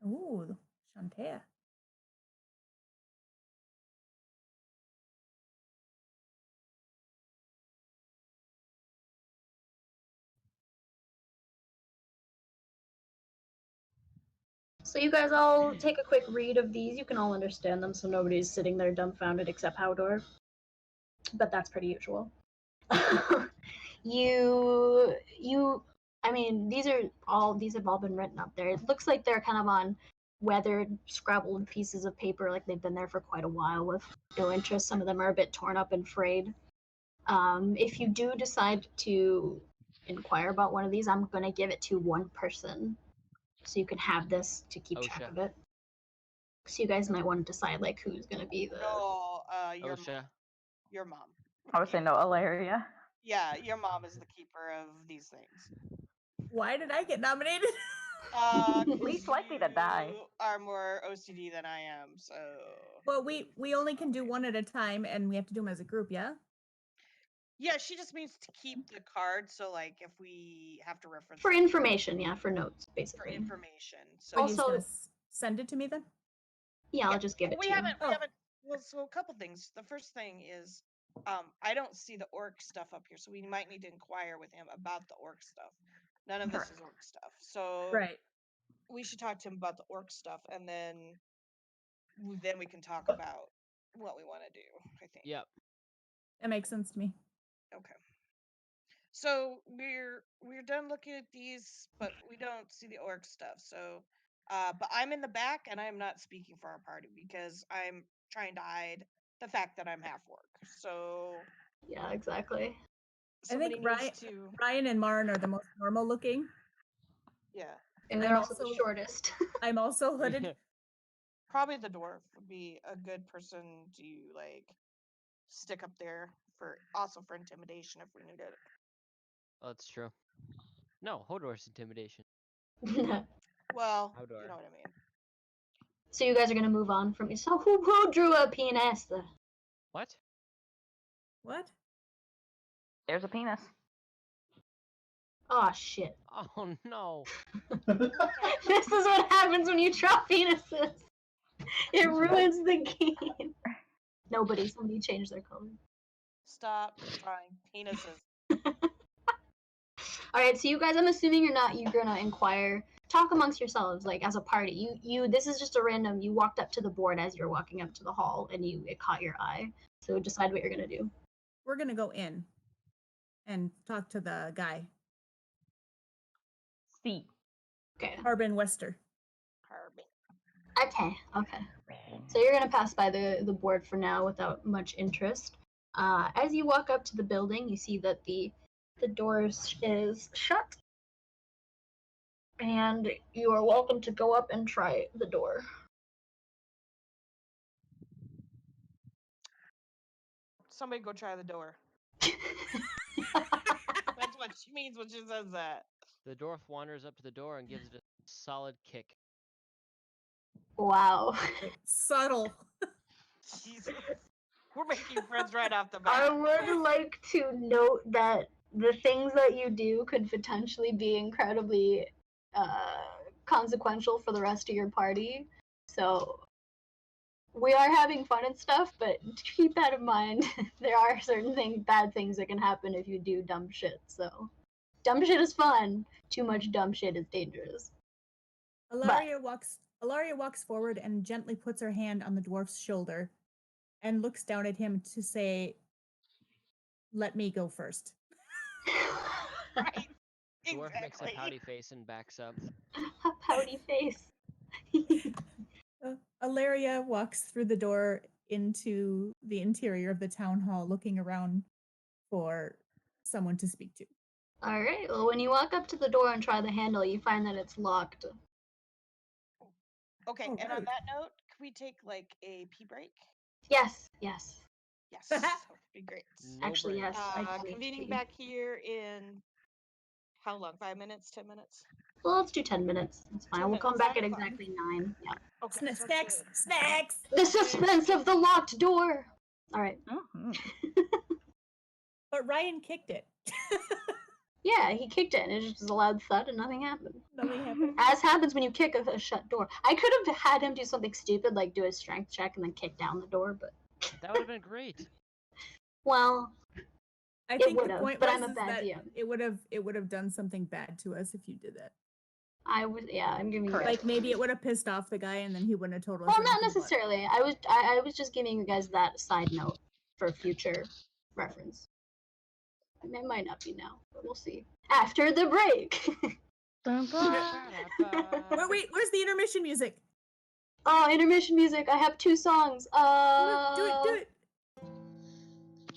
Ooh, Shantea. So you guys all take a quick read of these. You can all understand them, so nobody's sitting there dumbfounded except Howdor. But that's pretty usual. I mean, these have all been written up there. It looks like they're kind of on weathered, scrabbled pieces of paper, like they've been there for quite a while with no interest. Some of them are a bit torn up and frayed. If you do decide to inquire about one of these, I'm gonna give it to one person, so you can have this to keep track of it. So you guys might want to decide like who's gonna be the. No, Osha. your mom. I would say no, Alaria. Yeah, your mom is the keeper of these things. Why did I get nominated? Least likely to die. You are more OCD than I am, so. Well, we only can do one at a time, and we have to do them as a group, yeah? Yeah, she just means to keep the card, so like if we have to reference For it information, yeah, for notes, for basically. information. So Are you just Also- gonna send it to me then? Yeah, I'll just give it we to you. haven't. Oh. We haven't. Well, so a couple things. The first thing is, I don't see the orc stuff up here, so we might need to inquire with him about the orc stuff. None of this is orc stuff, so Right. we should talk to him about the orc stuff, and then we can talk about what we want to do. I think. Yep. That makes sense to me. Okay. So we're done looking at these, but we don't see the orc stuff. So, but I'm in the back, and I'm not speaking for our party because I'm trying to hide the fact that I'm half orc. So Yeah, exactly. I think somebody needs to. Ryan and Marn are the most normal looking. Yeah, And they're I'm also the also- shortest. I'm also hooded. probably the dwarf would be a good person to like stick up there for intimidation if we need it. Oh, that's true. No, Hodor's intimidation. Well, Howdor. you know what I mean. So you guys are gonna move on from. So who drew a penis? What? What? There's a penis. Oh shit! Oh no. This is what happens when you draw penises. It ruins the game. Somebody changed their color. Stop drawing penises. All right, so you guys, I'm assuming you're gonna inquire, talk amongst yourselves, like as a party. You. This is just a random. You walked up to the board as you're walking up to the hall, and it caught your eye. So decide what you're gonna do. We're gonna go in and talk to the guy, C. Okay. Harbin Wester. Carbon. Okay. So you're gonna pass by the board for now without much interest. As you walk up to the building, you see that the doors is shut, and you are welcome to go up and try the door. Somebody go try the door. That's what she means when she says that. The dwarf wanders up to the door and gives it a solid kick. Wow. Subtle. Jesus. We're making friends right off the I bat. would like to note that the things that you do could potentially be incredibly consequential for the rest of your party. So we are having fun and stuff, but keep that in mind. There are certain bad things that can happen if you do dumb shit. So dumb shit is fun. Too much dumb shit is dangerous. Alaria walks forward and gently puts her hand on the dwarf's shoulder and looks down at him to say, "Let me go first." Right. Dwarf makes a Exactly. pouty face and backs up. A pouty face. Alaria walks through the door into the interior of the town hall, looking around for someone to speak to. Alright, well, when you walk up to the door and try the handle, you find that it's locked. Okay, Oh, and on rude. that note, can we take like a pee break? Yes. Yes, that would be great. No Actually, brainer. yes. I can Convening see. back here in how long? 5 minutes? 10 minutes? Well, let's do 10 minutes. That's fine. 10 We'll come minutes, back at that's fine. exactly 9. Yeah. Okay. sounds Snacks! good. Snacks! The suspense of the locked door! Alright. Mhm. But Ryan kicked it. Yeah, he kicked it and it just was a loud thud and nothing happened. Nothing happened. As happens when you kick a shut door. I could have had him do something stupid like do a strength check and then kick down the door, but That would have been great. well, I It think the would've, point but was I'm a is bad that DM. it would have done something bad to us if you did that. I'm giving you Correct. guys. Like maybe it would have pissed off the guy and then he wouldn't have told us. Well, not anything about it. necessarily. I was just giving you guys that side note for future reference. It might not be now, but we'll see. After the break. Dun, dun. Wait, where's the intermission music? Oh, intermission music. I have 2 songs. Do it.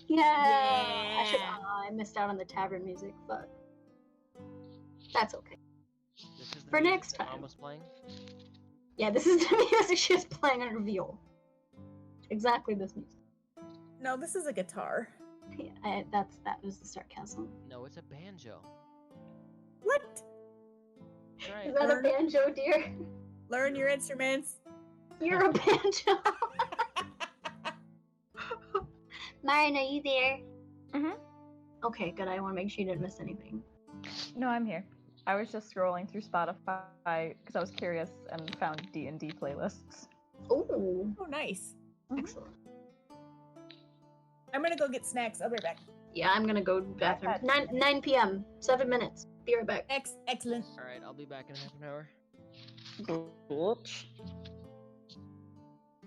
Yeah. Yeah. I missed out on the tavern music, but that's okay. This is the For music next that time. Mom was playing. Yeah, this is the music she was playing on her viol. Exactly this music. No, this is a guitar. Yeah, that was the sarcasm. No, it's a banjo. What? That's right. Is that a Learn- banjo, dear? Learn your instruments. You're a banjo. Mine, are you there? Mhm. Okay, good. I want to make sure you didn't miss anything. No, I'm here. I was just scrolling through Spotify because I was curious and found D&D playlists. Ooh, Oh, nice. excellent. I'm gonna go get snacks. I'll be right back. Yeah, I'm gonna go to the bathroom. 9 p.m. 7 minutes. Be right back. Excellent. All right, I'll be back in half an hour. Bitch.